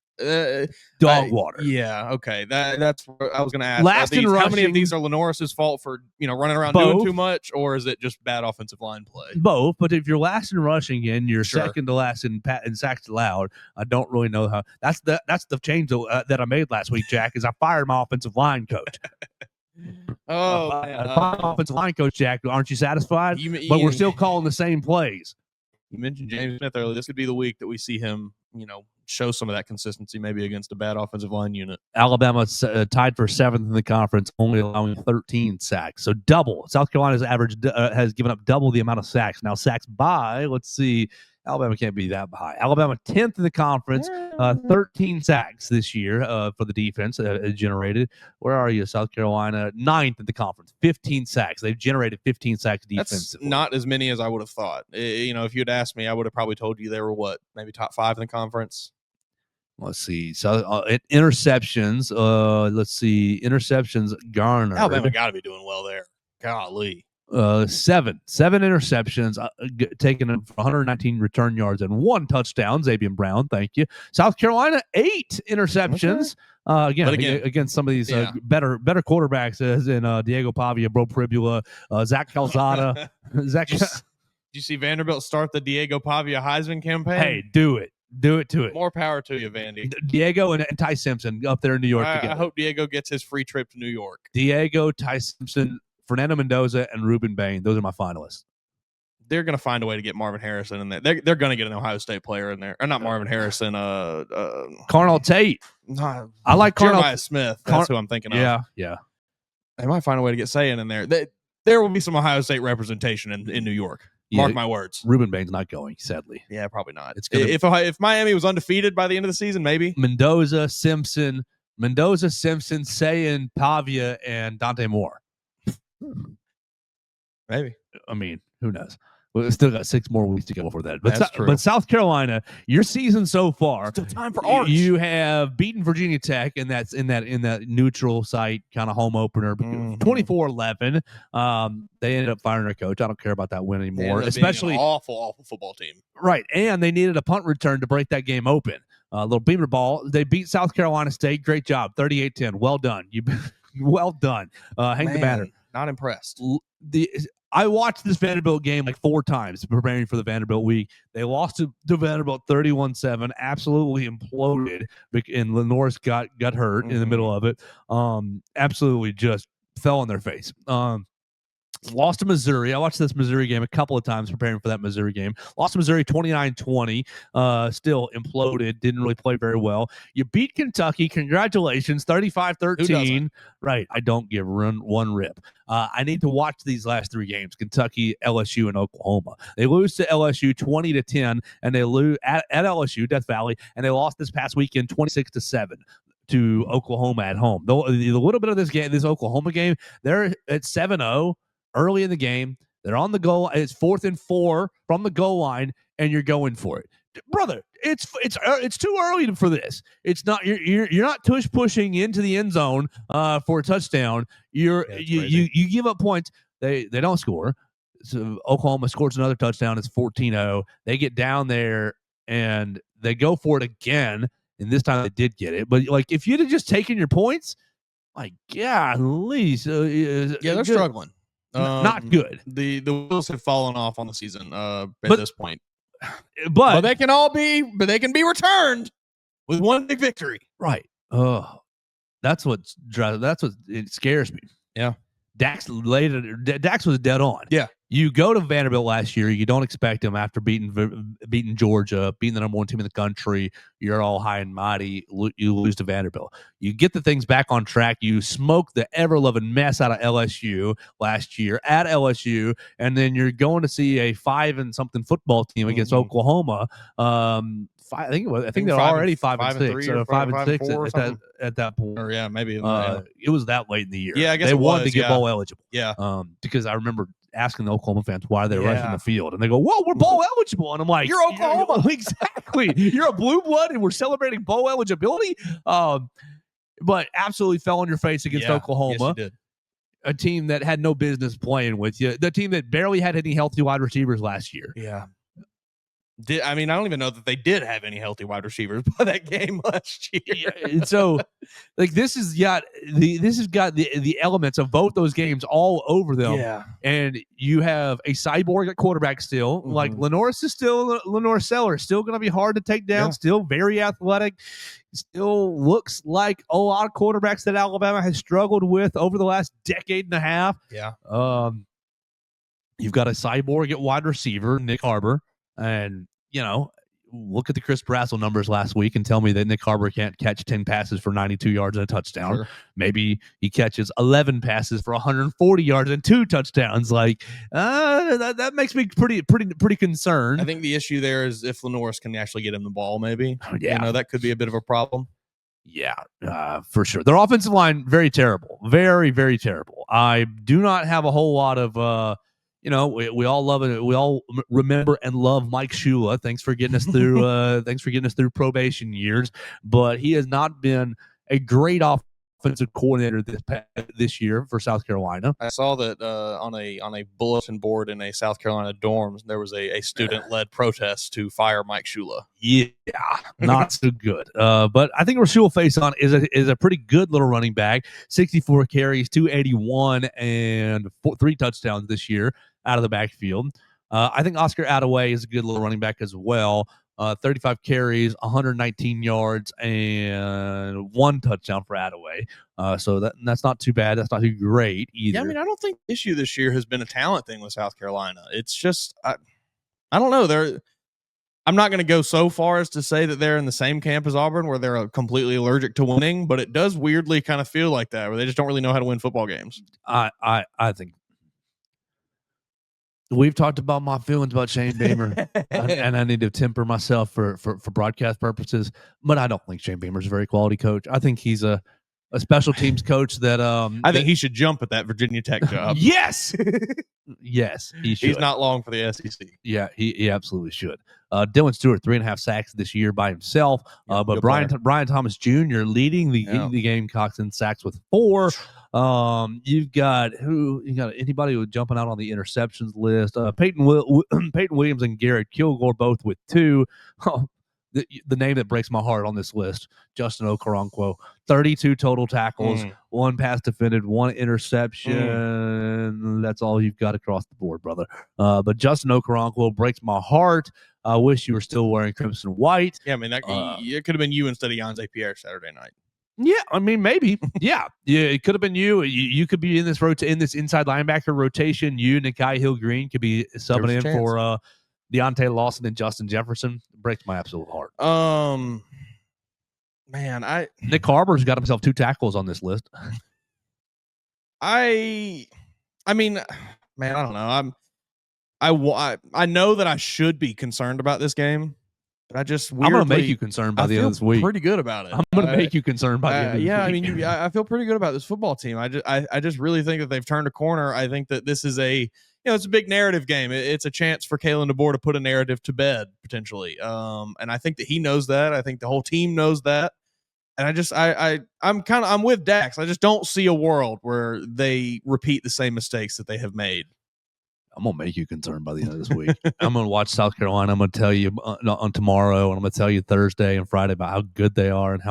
Dog water. Yeah, okay. That's what I was going to ask. Last in how many of rushing- these are Lenoris's fault for running around Both. doing too much, or is it just bad offensive line play? Both, but if you're last in rushing and you're Sure. second to last in sacks allowed, I don't really know how. That's the change that I made last week, Jack. Is I fired my offensive line coach. Oh, I fired my offensive line coach, Jack. Aren't you satisfied? you, But we're still calling the same plays. You mentioned James Smith earlier. This could be the week that we see him, show some of that consistency, maybe against a bad offensive line unit. Alabama tied for 7th in the conference, only allowing 13 sacks. So double. South Carolina's average has given up double the amount of sacks. Now sacks by, let's see, Alabama can't be that high. Alabama 10th in the conference, 13 sacks this year for the defense generated. Where are you, South Carolina? 9th in the conference, 15 sacks. They've generated 15 sacks defensively. That's not as many as I would have thought. If you'd asked me, I would have probably told you they were maybe top 5 in the conference. Let's see. So interceptions. Let's see. Interceptions garnered. Alabama got to be doing well there. Golly. 7 interceptions, taken for 119 return yards and 1 touchdown. Xavier Brown, thank you. South Carolina 8 interceptions. Again, against some of these better quarterbacks, as in Diego Pavia, Bro Pribula, Zach Calzada. Did you see Vanderbilt start the Diego Pavia Heisman campaign? Hey, do it. Do it to it. More power to you, Vandy. Diego and Ty Simpson up there in New York together. I hope Diego gets his free trip to New York. Diego, Ty Simpson, Fernando Mendoza, and Ruben Bain. Those are my finalists. They're going to find a way to get Marvin Harrison in there. They're going to get an Ohio State player in there. Or not Marvin Harrison. Carnell Tate. I like Jeremiah Smith. That's who I'm thinking of. Yeah. They might find a way to get Sayan in there. There will be some Ohio State representation in New York. Mark my words. Ruben Bain's not going, sadly. Yeah, probably not. It's gonna if Miami was undefeated by the end of the season, maybe. Mendoza, Simpson, Sayan, Pavia, and Dante Moore. Maybe. I mean, who knows? We've still got 6 more weeks to go before that. That's true. But South Carolina, your season so far, still time for Arch. You have beaten Virginia Tech, and that's in that neutral site kind of home opener, 24-11. They ended up firing their coach. I don't care about that win anymore, especially an awful football team. Right, and they needed a punt return to break that game open. A little beamer ball. They beat South Carolina State. Great job, 38-10. Well done. Well done. Hang the banner. Not impressed. I watched this Vanderbilt game like 4 times preparing for the Vanderbilt week. They lost to Vanderbilt 31-7, absolutely imploded, and Lenoris got hurt in the middle of it. Absolutely just fell on their face. Lost to Missouri. I watched this Missouri game a couple of times preparing for that Missouri game. Lost to Missouri 29-20. Still imploded. Didn't really play very well. You beat Kentucky. Congratulations. 35-13. Right. I don't give one rip. I need to watch these last 3 games. Kentucky, LSU, and Oklahoma. They lose to LSU 20-10, and they lose at LSU, Death Valley, and they lost this past weekend 26-7. To Oklahoma at home. The little bit of this Oklahoma game, they're at 7-0. Early in the game, they're on the goal. It's 4th and 4 from the goal line, and you're going for it, brother. It's too early for this. It's not. You're not pushing into the end zone for a touchdown. You give up points. They don't score. So Oklahoma scores another touchdown. It's 14-0. They get down there and they go for it again. And this time they did get it. But like, if you'd have just taken your points, like, yeah, at least they're struggling. Not good. The wheels have fallen off on the season at this point. But they can be returned with one big victory. Right. That's what it scares me. Yeah. Dax was dead on. Yeah. You go to Vanderbilt last year, you don't expect them after beating Georgia, beating the number 1 team in the country. You're all high and mighty. You lose to Vanderbilt. You get the things back on track. You smoke the ever-loving mess out of LSU last year at LSU, and then you're going to see a 5-and-something football team against Oklahoma. I think they're already 5-6 or 5-6 at that point. Or maybe it was that late in the year. Yeah, I guess they wanted to get get bowl eligible. Yeah, because I remember asking the Oklahoma fans why they were rushing the field, and they go, "Well, we're bowl eligible," and I'm like, "You're Oklahoma, exactly. You're a blue blood, and we're celebrating bowl eligibility." But absolutely fell on your face against Oklahoma. Yes, you did. A team that had no business playing with you. The team that barely had any healthy wide receivers last year. Yeah. I don't even know that they did have any healthy wide receivers by that game last year. Yeah, and so like this has got the elements of both those games all over them. Yeah. And you have a cyborg at quarterback still. Like Lenoris is still Lenore Seller, still going to be hard to take down, Yeah. still very athletic, still looks like a lot of quarterbacks that Alabama has struggled with over the last decade and a half. Yeah. You've got a cyborg at wide receiver, Nick Harbor, and look at the Chris Brazzell numbers last week and tell me that Nick Harbor can't catch 10 passes for 92 yards and a touchdown. Sure. Maybe he catches 11 passes for 140 yards and 2 touchdowns. Like that makes me pretty concerned. I think the issue there is if Lenoris can actually get him the ball, maybe. Yeah. That could be a bit of a problem. Yeah, for sure. Their offensive line, very terrible. Very, very terrible. I do not have a whole lot of we all love it. We all remember and love Mike Shula. Thanks for getting us through. Thanks for getting us through probation years. But he has not been a great offensive coordinator this year for South Carolina. I saw that on a bulletin board in a South Carolina dorms, there was a student-led protest to fire Mike Shula. Yeah, not so good. But I think Rasul Faison is a pretty good little running back. 64 carries, 281, and 3 touchdowns this year out of the backfield. I think Oscar Attaway is a good little running back as well. 35 carries, 119 yards, and 1 touchdown for Attaway. So that's not too bad. That's not too great either. Yeah, I don't think the issue this year has been a talent thing with South Carolina. It's just I don't know. I'm not going to go so far as to say that they're in the same camp as Auburn where they're completely allergic to winning, but it does weirdly kind of feel like that, where they just don't really know how to win football games. I think we've talked about my feelings about Shane Beamer, and I need to temper myself for broadcast purposes, but I don't think Shane Beamer's a very quality coach. I think he's a special teams coach that I think he should jump at that Virginia Tech job. Yes. Yes, he should. He's not long for the SEC. Yeah, he absolutely should. Dylan Stewart, 3.5 sacks this year by himself. But Brian Thomas Jr. leading the Gamecocks in sacks with 4. You've got anybody who's jumping out on the interceptions list. Peyton Williams and Garrett Kilgore both with 2. The name that breaks my heart on this list, Justin Okoronkwo, 32 total tackles, 1 pass defended, 1 interception. That's all you've got across the board, brother. But Justin Okoronkwo breaks my heart. I wish you were still wearing crimson white. Yeah, it could have been you instead of Jan Pierre Saturday night. Yeah, maybe. Yeah, it could have been you. You could be in this inside linebacker rotation. You, Nikai Hill-Green, could be subbing in for Deontay Lawson and Justin Jefferson. Breaks my absolute heart. Nick Harbor's got himself 2 tackles on this list. I don't know. I know that I should be concerned about this game, but I just weirdly, I'm going to make you concerned by the end of this week. Pretty good about it. I'm going to make you concerned by the end of this week. I feel pretty good about this football team. I just really think that they've turned a corner. I think that this is it's a big narrative game. It's a chance for Kalen DeBoer to put a narrative to bed potentially. And I think that he knows that. I think the whole team knows that. And I'm with Dax. I just don't see a world where they repeat the same mistakes that they have made. I'm going to make you concerned by the end of this week. I'm going to watch South Carolina. I'm going to tell you on tomorrow, and I'm going to tell you Thursday and Friday about how good they are and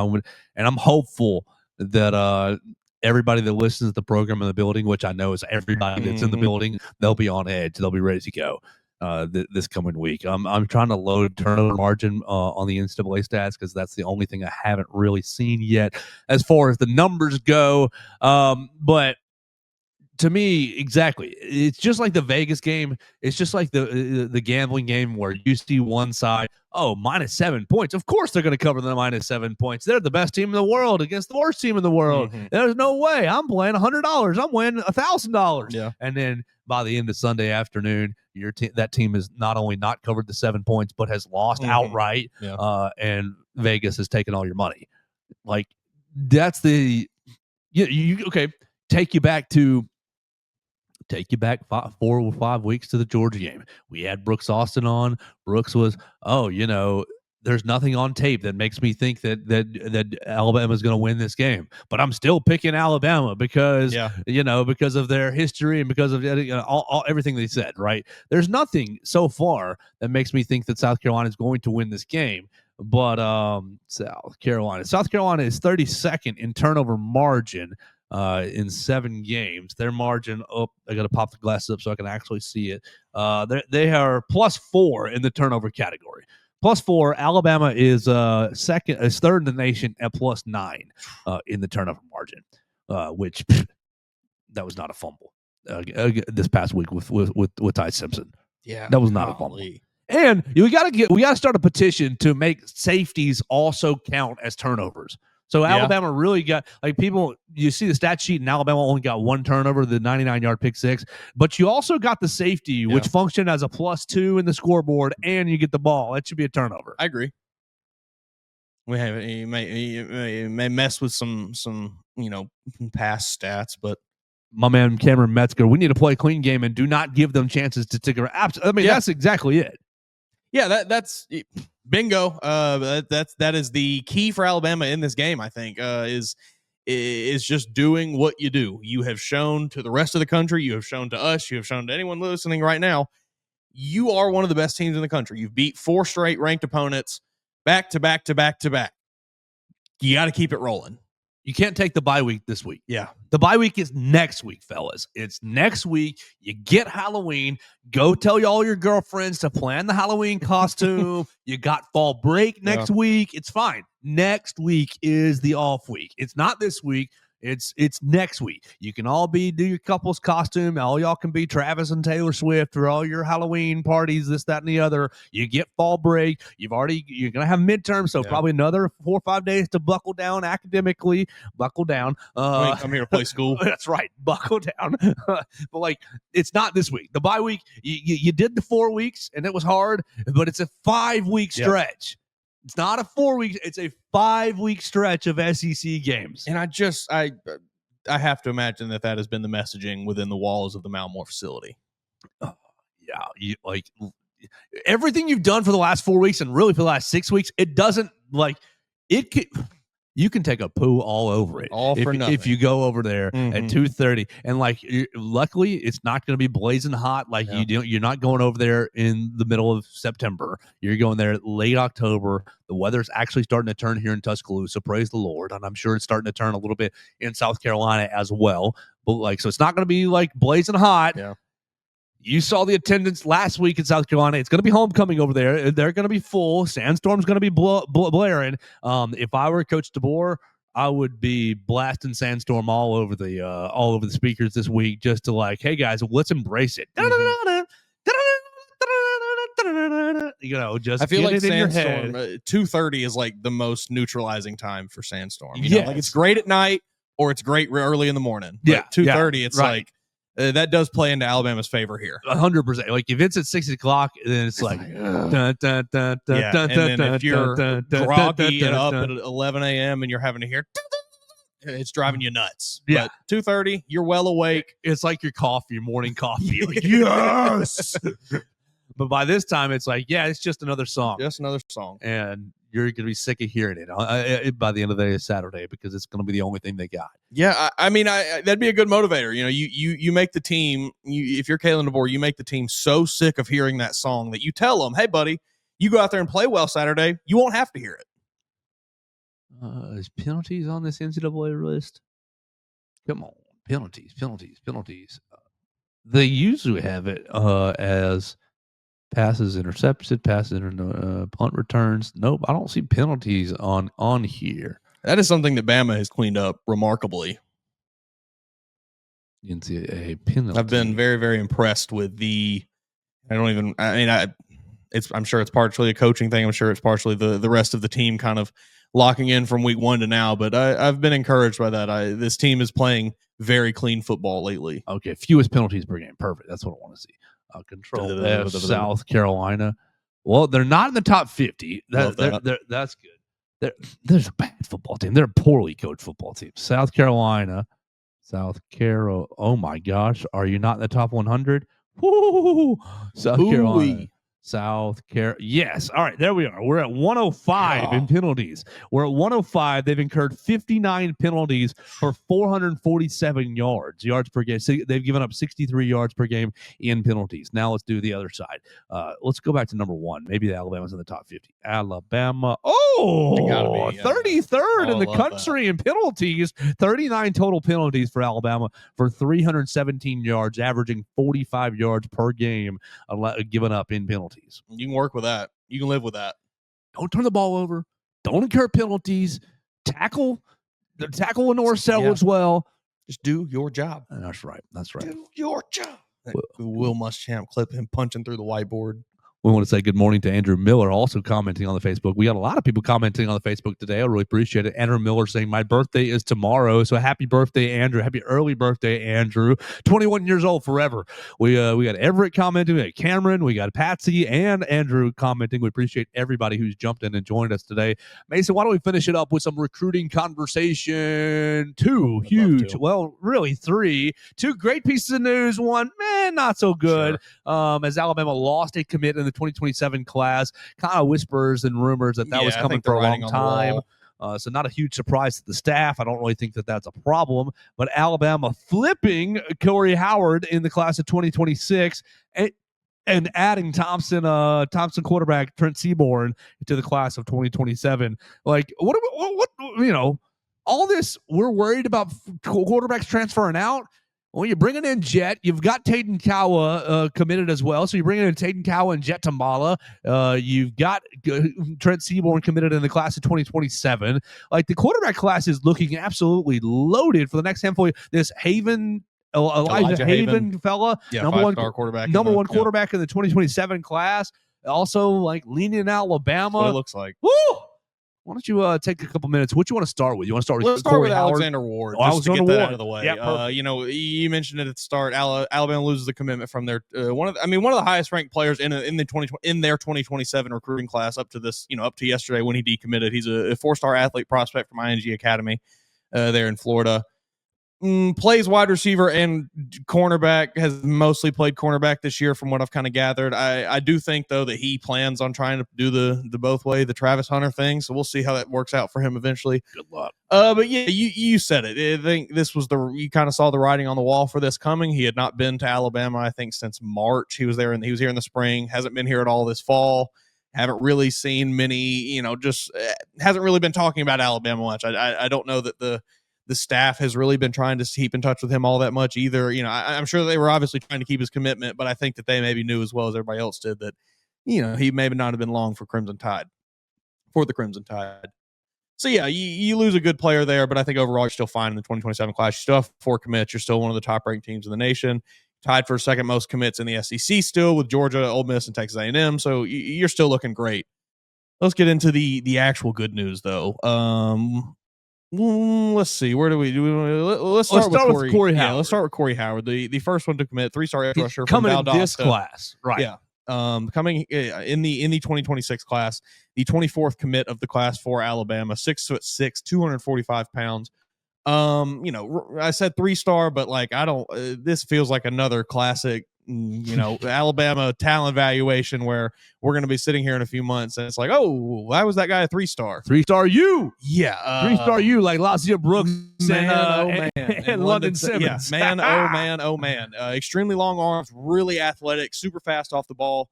I'm hopeful that everybody that listens to the program in the building, which I know is everybody that's in the building, they'll be on edge. They'll be ready to go this coming week. I'm trying to load turnover margin on the NCAA stats because that's the only thing I haven't really seen yet as far as the numbers go. But to me, exactly. It's just like the Vegas game. It's just like the gambling game where you see one side, -7 points. Of course they're going to cover the -7 points. They're the best team in the world against the worst team in the world. There's no way. I'm playing $100. I'm winning $1,000. Yeah. And then by the end of Sunday afternoon, that team has not only not covered the 7 points, but has lost outright. Yeah. And Vegas has taken all your money. Like that's take you back 4 or 5 weeks to the Georgia game. We had Brooks Austin on. Brooks was, the there's nothing on tape that makes me think that Alabama is going to win this game. But I'm still picking Alabama because because of their history and because of everything they said. Right? There's nothing so far that makes me think that South Carolina is going to win this game. But South Carolina is 32nd in turnover margin in 7 games. Their margin I got to pop the glasses up so I can actually see it. They are +4 in the turnover category. +4. Alabama is third in the nation at +9 in the turnover margin, which that was not a fumble this past week with Ty Simpson. Yeah, that was not a fumble. And we got to start a petition to make safeties also count as turnovers. So Alabama really got people. You see the stat sheet, and Alabama only got 1 turnover, the 99-yard pick six. But you also got the safety, which functioned as a +2 in the scoreboard, and you get the ball. That should be a turnover. I agree. You may mess with some past stats, but my man Cameron Metzger, we need to play a clean game and do not give them chances to tick around. That's exactly it. Yeah, that's bingo. That is the key for Alabama in this game. I think is just doing what you do. You have shown to the rest of the country. You have shown to us. You have shown to anyone listening right now. You are one of the best teams in the country. You've beat 4 straight ranked opponents back to back to back to back. You got to keep it rolling. You can't take the bye week this week. Yeah. The bye week is next week, fellas. It's next week. You get Halloween. Go tell all your girlfriends to plan the Halloween costume. You got fall break next week. It's fine. Next week is the off week. It's not this week. It's next week. You can all do your couple's costume. All y'all can be Travis and Taylor Swift for all your Halloween parties, this, that, and the other. You get fall break. You're going to have midterms, so probably another 4 or 5 days to buckle down academically. Buckle down. I'm here to play school. That's right. Buckle down. But it's not this week. The bye week, you did the 4 weeks, and it was hard, but it's a 5-week stretch. It's not a 4 week. It's a 5-week stretch of SEC games. And I have to imagine that has been the messaging within the walls of the Malmore facility. Everything you've done for the last 4 weeks and really for the last 6 weeks, it doesn't you can take a poo all over it. All for nothing. If you go over there at 2:30 and luckily it's not going to be blazing hot. You're not going over there in the middle of September. You're going there late October. The weather's actually starting to turn here in Tuscaloosa. Praise the Lord. And I'm sure it's starting to turn a little bit in South Carolina as well. But so it's not going to be blazing hot. Yeah. You saw the attendance last week in South Carolina. It's going to be homecoming over there. They're going to be full. Sandstorm's going to be blaring. If I were Coach DeBoer, I would be blasting Sandstorm all over the speakers this week, just to hey guys, let's embrace it. Just I feel get like it in your Sandstorm head. 2:30 is the most neutralizing time for Sandstorm. Yes. It's great at night or it's great early in the morning. Yeah, 2:30, it's right. That does play into Alabama's favor here. 100%. If it's at 6 o'clock, then it's and then if you're groggy and up at 11 a.m. and you're having to hear, it's driving you nuts. Yeah. But 2:30, you're well awake. It's like your morning coffee. Yes. But by this time, it's it's just another song. Just another song. And you're going to be sick of hearing it by the end of the day, Saturday, because it's going to be the only thing they got. Yeah, I mean, that'd be a good motivator. You make the team. If you're Kalen DeBoer, you make the team so sick of hearing that song that you tell them, "Hey, buddy, you go out there and play well Saturday. You won't have to hear it." Is penalties on this NCAA list? Come on, penalties. They usually have it as passes intercepted, punt returns. Nope, I don't see penalties on here. That is something that Bama has cleaned up remarkably. NCAA penalty. I've been very, very impressed with I'm sure it's partially a coaching thing. I'm sure it's partially the rest of the team kind of locking in from week 1 to now. But I've been encouraged by that. This team is playing very clean football lately. Okay, fewest penalties per game. Perfect. That's what I want to see. Control F, South Carolina. Well, they're not in the top 50. That's good. There's a bad football team. They're a poorly coached football team. South Carolina. Oh my gosh. Are you not in the top 100? Woo! South Carolina. South Carolina. Yes. All right. There we are. We're at 105 in penalties. We're at 105. They've incurred 59 penalties for 447 yards per game. So they've given up 63 yards per game in penalties. Now let's do the other side. Let's go back to number one. Maybe the Alabama's in the top 50. Alabama. They gotta be, 33rd in I the love country in penalties. 39 total penalties for Alabama for 317 yards, averaging 45 yards per game given up in penalties. You can work with that. You can live with that. Don't turn the ball over. Don't incur penalties. Tackle the north cell as well. Just do your job. That's right. That's right. Do your job. Will Muschamp clip him punching through the whiteboard. We want to say good morning to Andrew Miller, also commenting on the Facebook. We got a lot of people commenting on the Facebook today. I really appreciate it. Andrew Miller saying, my birthday is tomorrow. So happy birthday, Andrew. Happy early birthday, Andrew. 21 years old forever. We got Everett commenting. We got Cameron. We got Patsy and Andrew commenting. We appreciate everybody who's jumped in and joined us today. Mason, why don't we finish it up with some recruiting conversation? Really three. Two great pieces of news. One, not so good. Sure. As Alabama lost a commit in the 2027 class, kind of whispers and rumors that was coming for a long time. So not a huge surprise to the staff. I don't really think that that's a problem. But Alabama flipping Corey Howard in the class of 2026 and adding Thompson quarterback Trent Seaborn to the class of 2027. Like what all this, we're worried about quarterbacks transferring out. Well, you're bringing in Jet. You've got Taden Kawa committed as well. So you're bringing in Taden Kawa and Jet Tamala. You've got Trent Seaborn committed in the class of 2027. Like the quarterback class is looking absolutely loaded for the next handful. This Elijah Haven fella, number one quarterback in the 2027 class. Also, like leaning in Alabama. That's what it looks like. Woo! Why don't you take a couple minutes? What you want to start with? You want to start with Let's start with Alexander Ward. Just to get that out of the way. Yeah, you mentioned it at the start. Alabama loses the commitment from their one of the highest ranked players in their 2027 recruiting class up to yesterday when he decommitted. He's a 4-star athlete prospect from ING Academy there in Florida. Plays wide receiver and cornerback, has mostly played cornerback this year from what I've kind of gathered. I do think, though, that he plans on trying to do the both way, the Travis Hunter thing. So we'll see how that works out for him eventually. Good luck. But yeah, you said it. I think this was you kind of saw the writing on the wall for this coming. He had not been to Alabama, I think, since March. He was here in the spring, hasn't been here at all this fall. Haven't really seen many, just hasn't really been talking about Alabama much. I don't know that the staff has really been trying to keep in touch with him all that much either. I'm sure they were obviously trying to keep his commitment, but I think that they maybe knew as well as everybody else did that, he maybe not have been long for the Crimson Tide. So yeah, you lose a good player there, but I think overall you're still fine in the 2027 class. You still have 4 commits. You're still one of the top ranked teams in the nation, tied for second most commits in the SEC still with Georgia, Ole Miss, and Texas A&M. So you're still looking great. Let's get into the actual good news though. Let's see. Where do we let's start with Corey Howard. Yeah, let's start with Corey Howard, the first one to commit, 3-star edge rusher from coming Valdosta. in this class, right? Yeah. Coming in the 2026 class, the 24th commit of the class for Alabama, 6'6", 245 pounds. I said 3-star, but like this feels like another classic Alabama talent evaluation where we're going to be sitting here in a few months and it's like, oh, why was that guy a 3-star? 3-star you. Yeah. 3-star you, like Lazia Brooks and London Simmons. Yeah, oh man. Extremely long arms, really athletic, super fast off the ball,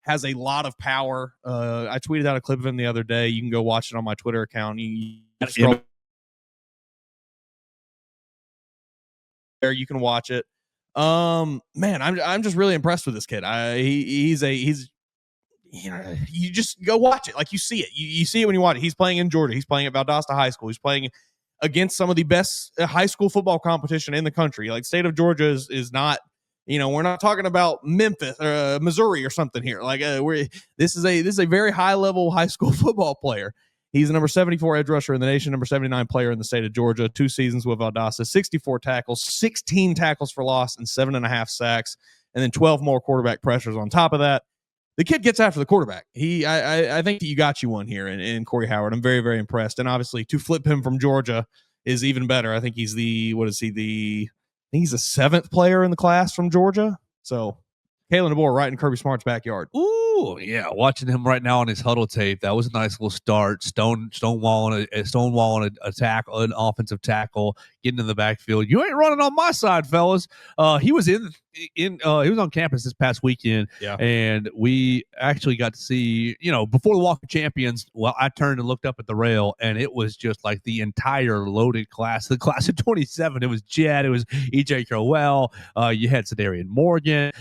has a lot of power. I tweeted out a clip of him the other day. You can go watch it on my Twitter account. You can watch it. Man, I'm just really impressed with this kid. You just go watch it. Like you see it. You see it when you watch it. He's playing in Georgia. He's playing at Valdosta High School. He's playing against some of the best high school football competition in the country. Like state of Georgia is not, we're not talking about Memphis or Missouri or something here. Like this is a very high level high school football player. He's the number 74 edge rusher in the nation, number 79 player in the state of Georgia, 2 seasons with Valdosta, 64 tackles, 16 tackles for loss, and 7.5 sacks, and then 12 more quarterback pressures on top of that. The kid gets after the quarterback. I think you got you one here in Corey Howard. I'm very, very impressed. And obviously to flip him from Georgia is even better. I think he's the 7th player in the class from Georgia. So Kalen DeBoer right in Kirby Smart's backyard. Ooh, Ooh, yeah. Watching him right now on his huddle tape, that was a nice little start. Stonewalling a tackle, an offensive tackle, getting in the backfield. You ain't running on my side, fellas. He was he was on campus this past weekend, Yeah. and we actually got to see, before the Walk of Champions. Well, I turned and looked up at the rail, and it was just like the entire loaded class, the class of 27. It was Jed, it was EJ Crowell, you had Sedarian Morgan,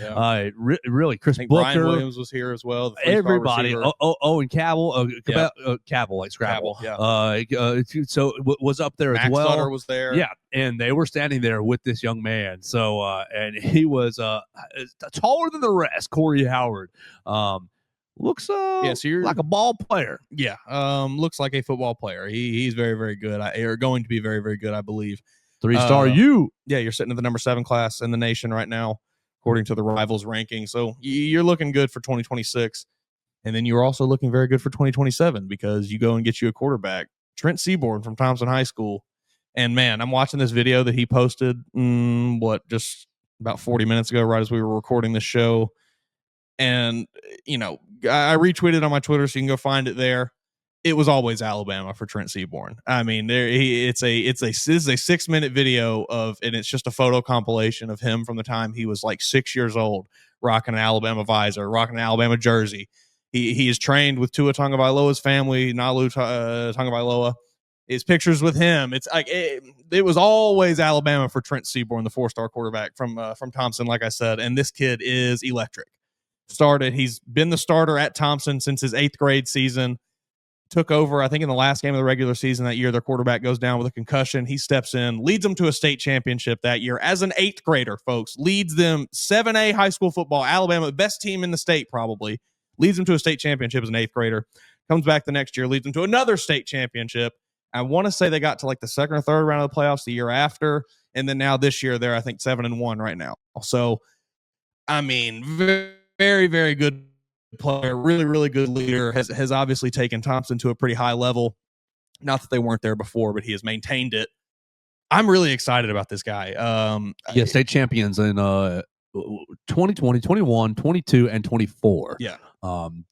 really Chris I think Booker. Brian Williams was here as well. The Everybody, receiver. Owen Cabell, Cabell, like Scrabble. So was up there Max as well. Sutter was there. Yeah, and they were standing there with this young man. So, and he was taller than the rest. Corey Howard looks so you're like a ball player. Yeah, looks like a football player. He's very, very good. Or going to be very, very good, I believe. 3-star U. Yeah, you're sitting at the number 7 class in the nation right now, according to the Rivals ranking. So you're looking good for 2026. And then you're also looking very good for 2027 because you go and get you a quarterback, Trent Seaborn from Thompson High School. And man, I'm watching this video that he posted, just about 40 minutes ago, right as we were recording this show. And, I retweeted on my Twitter, so you can go find it there. It was always Alabama for Trent Seaborn. I mean, this is a 6-minute video and it's just a photo compilation of him from the time he was like 6 years old, rocking an Alabama visor, rocking an Alabama jersey. He is trained with Tua Tagovailoa's family, Nalu Tagovailoa. His pictures with him. It's like it was always Alabama for Trent Seaborn, the 4-star quarterback from Thompson, like I said. And this kid is electric. He's been the starter at Thompson since his 8th grade season. Took over, I think, in the last game of the regular season that year. Their quarterback goes down with a concussion. He steps in, leads them to a state championship that year as an 8th grader, folks. Leads them 7A high school football. Alabama, the best team in the state, probably. Leads them to a state championship as an 8th grader. Comes back the next year, leads them to another state championship. I want to say they got to like the 2nd or 3rd round of the playoffs the year after. And then now this year, they're, I think, 7-1 right now. So, I mean, very, very, very good player, really, really good leader, has obviously taken Thompson to a pretty high level. Not that they weren't there before, but he has maintained it. I'm really excited about this guy. State champions in 2020, 21, 22, and 24. Yeah.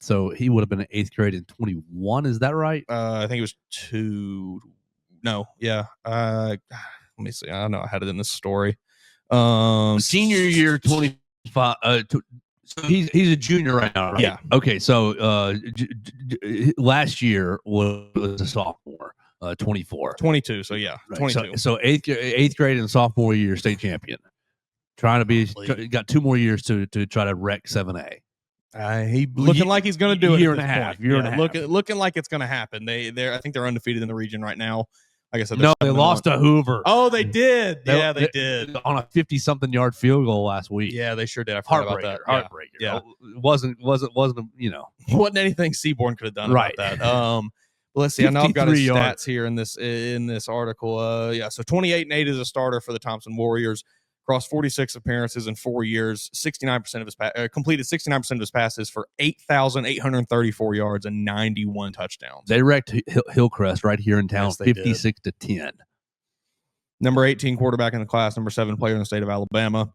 So he would have been in 8th grade in 21. Is that right? I think it was 2. No, yeah. Let me see. I know I had it in this story. Senior year 25. So he's a junior right now, right? Yeah. Okay. So last year was a sophomore, 24. 22. So yeah, Right. 22. So eighth grade and sophomore year state champion. Trying to be got 2 more years to try to wreck 7A. He looking like he's going to do it. Year and a half. Looking like it's going to happen. I think they're undefeated in the region right now. Like I said, No, they lost to Hoover. Oh, they did. They did on a 50-something yard field goal last week. Yeah, they sure did. I forgot about that. Heartbreaker. Yeah. It wasn't wasn't anything Seaborn could have done right. about that. Let's see. I know I've got his yards. stats here in this article. So 28-8 as a starter for the Thompson Warriors. Crossed 46 appearances in 4 years. 69% of his completed 69% of his passes for 8,834 yards and 91 touchdowns. They wrecked Hillcrest right here in town, Yes, they 56-10. Number 18 quarterback in the class, number 7 player in the state of Alabama.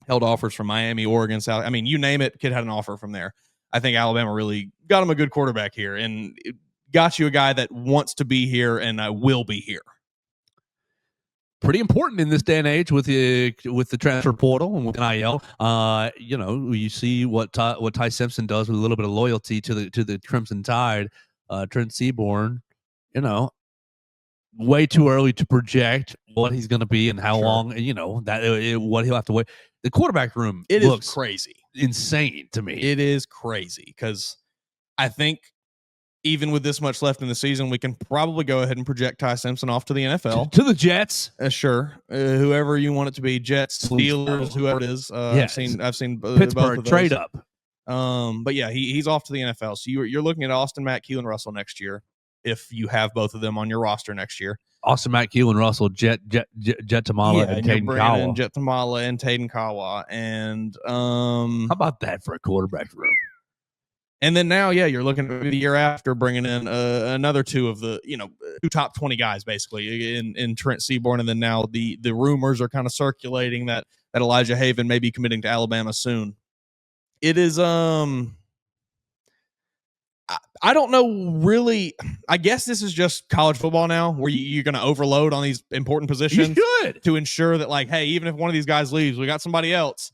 Held offers from Miami, Oregon, South. I mean, you name it, kid had an offer from there. I think Alabama really got him a good quarterback here and got you a guy that wants to be here and will be here. Pretty important in this day and age with the transfer portal and with NIL. You see what Ty Simpson does with a little bit of loyalty to the Crimson Tide. Trent Seaborn, way too early to project what he's going to be and how long. What he'll have to wait. The quarterback room looks crazy, insane to me. It is crazy because I think, even with this much left in the season, we can probably go ahead and project Ty Simpson off to the NFL. To the Jets. Sure. Whoever you want it to be, Jets, Steelers, whoever it is. I've seen Pittsburgh both of those. trade up. But yeah, he's off to the NFL. So you're looking at Austin, Matt, Keelan Russell next year if you have both of them on your roster next year. Austin, Matt, Keelan Russell, Jet Tamala, and Taden Kawa. Jet Tamala and Taden Kawa. And how about that for a quarterback room? And then now, you're looking at the year after bringing in another 2 of the, 2 top 20 guys, basically, in Trent Seaborn. And then now the rumors are kind of circulating that Elijah Haven may be committing to Alabama soon. It is, I don't know really. I guess this is just college football now, where you're going to overload on these important positions to ensure that, like, hey, even if one of these guys leaves, we got somebody else.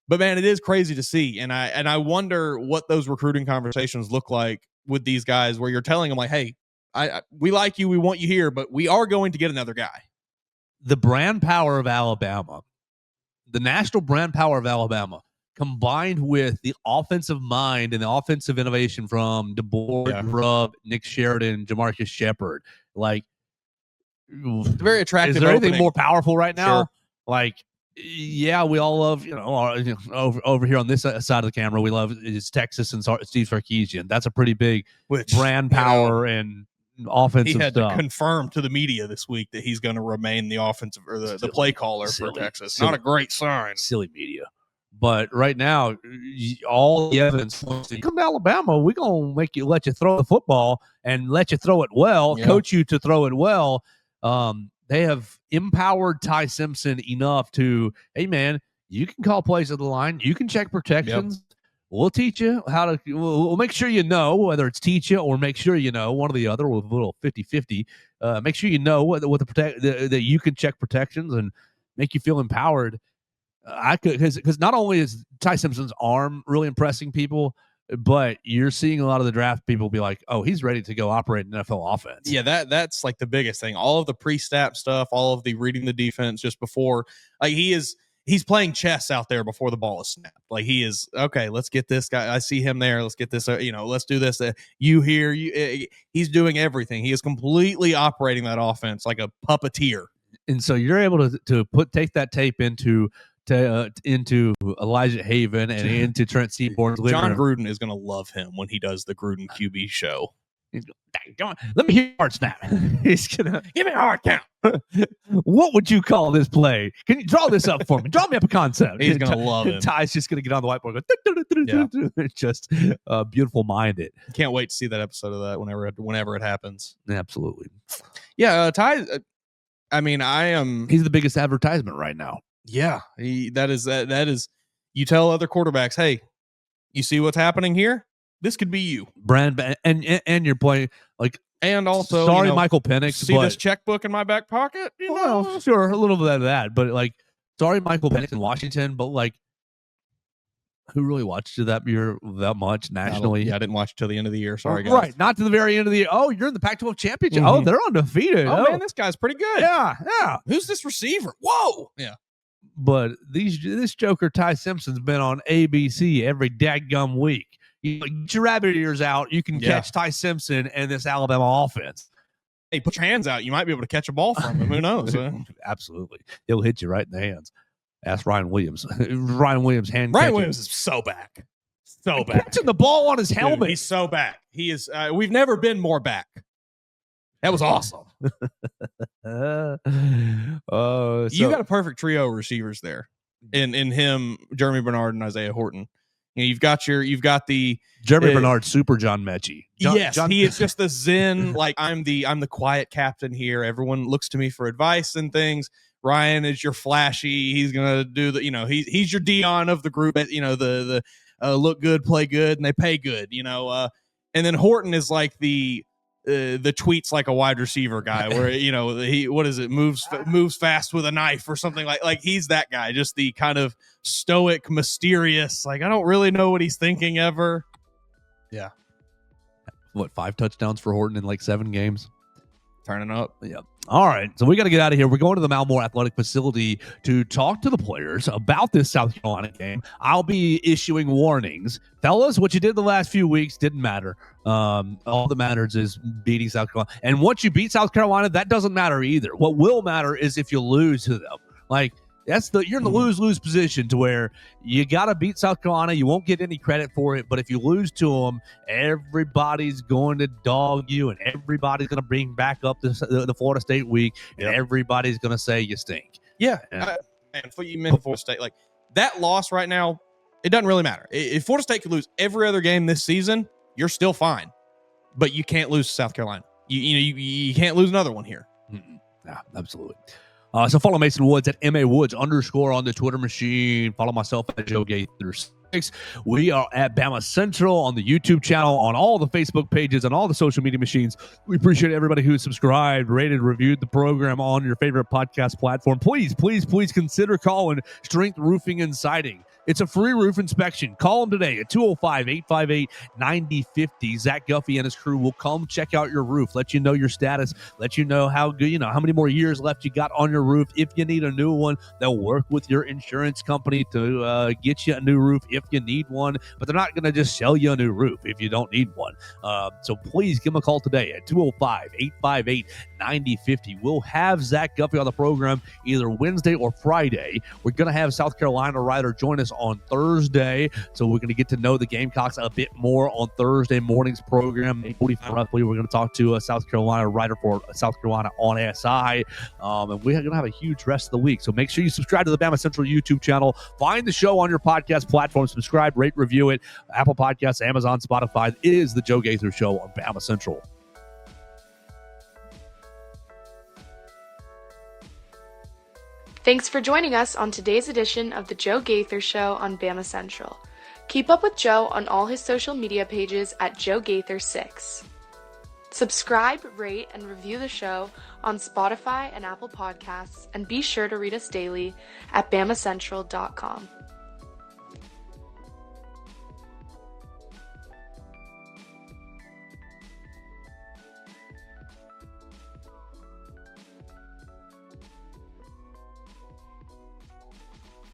But man, it is crazy to see, and I wonder what those recruiting conversations look like with these guys, where you're telling them like, hey, we like you, we want you here, but we are going to get another guy. The brand power of Alabama, the national brand power of Alabama, combined with the offensive mind and the offensive innovation from DeBoer, Grubb, Nick Sheridan, Jamarcus Shepard. Like, it's very attractive. Is there anything more powerful right now? Sure. Like, yeah, we all love, over here on this side of the camera, we love is Texas and Steve Sarkisian. That's a pretty big brand power and offensive stuff. He had stuff. to confirm to the media this week that he's going to remain the offensive or the play caller for Texas. Not a great sign. Silly media. But right now, all the evidence points to, come to Alabama, we're going to let you throw the football and let you throw it well, coach you to throw it well. They have empowered Ty Simpson enough to, hey, man, you can call plays at the line. You can check protections. Yep. We'll teach you how to, we'll make sure you know, whether it's teach you or make sure you know, one or the other with a little 50-50. Make sure you know what that you can check protections and make you feel empowered. I could, because not only is Ty Simpson's arm really impressing people, but you're seeing a lot of the draft people be like, oh, he's ready to go operate an NFL offense. Yeah, that's like the biggest thing. All of the pre-snap stuff, all of the reading the defense just before, like he's playing chess out there before the ball is snapped. Like he is, okay, let's get this guy. I see him there. Let's get this, let's do this. You here, he's doing everything. He is completely operating that offense like a puppeteer. And so you're able to take that tape into Elijah Haven and into Trent Seaborn's living John room. Gruden is going to love him when he does the Gruden QB show. He's going, let me hear your hard snap. He's going to give me a hard count. What would you call this play? Can you draw this up for me? Draw me up a concept. He's going to love it. Ty's just going to get on the whiteboard and go, just beautiful minded. Can't wait to see that episode of that whenever it happens. Absolutely. Yeah, Ty, I mean, he's the biggest advertisement right now. Yeah, that is. You tell other quarterbacks, hey, you see what's happening here? This could be you. Brand and you're playing like, and also, sorry, Michael Penix. See this checkbook in my back pocket? Well, sure, a little bit of that, but like, sorry, Michael Penix in Washington, but like, who really watched you that much nationally? I didn't watch it till the end of the year. Sorry, guys. Right, not to the very end of the year. Oh, you're in the Pac-12 championship. Mm-hmm. Oh, they're undefeated. Oh man, this guy's pretty good. Yeah. Who's this receiver? Whoa. Yeah. But this joker Ty Simpson's been on ABC every dadgum week. You get your rabbit ears out. You can catch Ty Simpson and this Alabama offense. Hey, put your hands out. You might be able to catch a ball from him. Who knows? Absolutely. He'll hit you right in the hands. Ask Ryan Williams. Ryan Williams is so back. So back. Catching the ball on his helmet. Dude, he's so back. He is. We've never been more back. That was awesome. You got a perfect trio of receivers there. In him, Jeremy Bernard, and Isaiah Horton. You've got the Jeremy Bernard, super John Mechie. He is just the zen. Like I'm the quiet captain here. Everyone looks to me for advice and things. Ryan is your flashy. He's gonna do the. He's your Dion of the group. The look good, play good, and they pay good. And then Horton is like the tweets like a wide receiver guy where he moves fast with a knife or something like he's that guy, just the kind of stoic, mysterious, like I don't really know what he's thinking ever. Yeah. What, 5 touchdowns for Horton in like 7 games? Turning up. Yeah. All right, so we got to get out of here. We're going to the Malmore Athletic Facility to talk to the players about this South Carolina game. I'll be issuing warnings. Fellas, what you did the last few weeks didn't matter. All that matters is beating South Carolina. And once you beat South Carolina, that doesn't matter either. What will matter is if you lose to them. Like, you're in the lose-lose position to where you got to beat South Carolina. You won't get any credit for it, but if you lose to them, everybody's going to dog you, and everybody's going to bring back up the Florida State week, and everybody's going to say you stink. Yeah. And you mentioned Florida State, like that loss right now, it doesn't really matter. If Florida State could lose every other game this season, you're still fine, but you can't lose to South Carolina. You can't lose another one here. Yeah, absolutely. So follow Mason Woods at MA Woods _ on the Twitter machine. Follow myself at Joe Gaithers. We are at Bama Central on the YouTube channel, on all the Facebook pages, and all the social media machines. We appreciate everybody who subscribed, rated, reviewed the program on your favorite podcast platform. Please consider calling Strength Roofing and Siding. It's a free roof inspection. Call them today at 205-858-9050. Zach Guffey and his crew will come check out your roof, let you know your status, let you know how good, how many more years left you got on your roof. If you need a new one, they'll work with your insurance company to get you a new roof if you need one, but they're not going to just sell you a new roof if you don't need one. So please give them a call today at 205-858-9050. We'll have Zach Guffey on the program either Wednesday or Friday. We're going to have South Carolina Rider join us on Thursday, so we're going to get to know the Gamecocks a bit more on Thursday morning's program. 8:45 roughly, we're going to talk to a South Carolina Rider for South Carolina on SI, and we're going to have a huge rest of the week. So make sure you subscribe to the Bama Central YouTube channel. Find the show on your podcast platform. Subscribe, rate, review it. Apple Podcasts, Amazon, Spotify. It is the Joe Gaither Show on Bama Central. Thanks for joining us on today's edition of the Joe Gaither Show on Bama Central. Keep up with Joe on all his social media pages at Joe Gaither6. Subscribe, rate, and review the show on Spotify and Apple Podcasts, and be sure to read us daily at BamaCentral.com.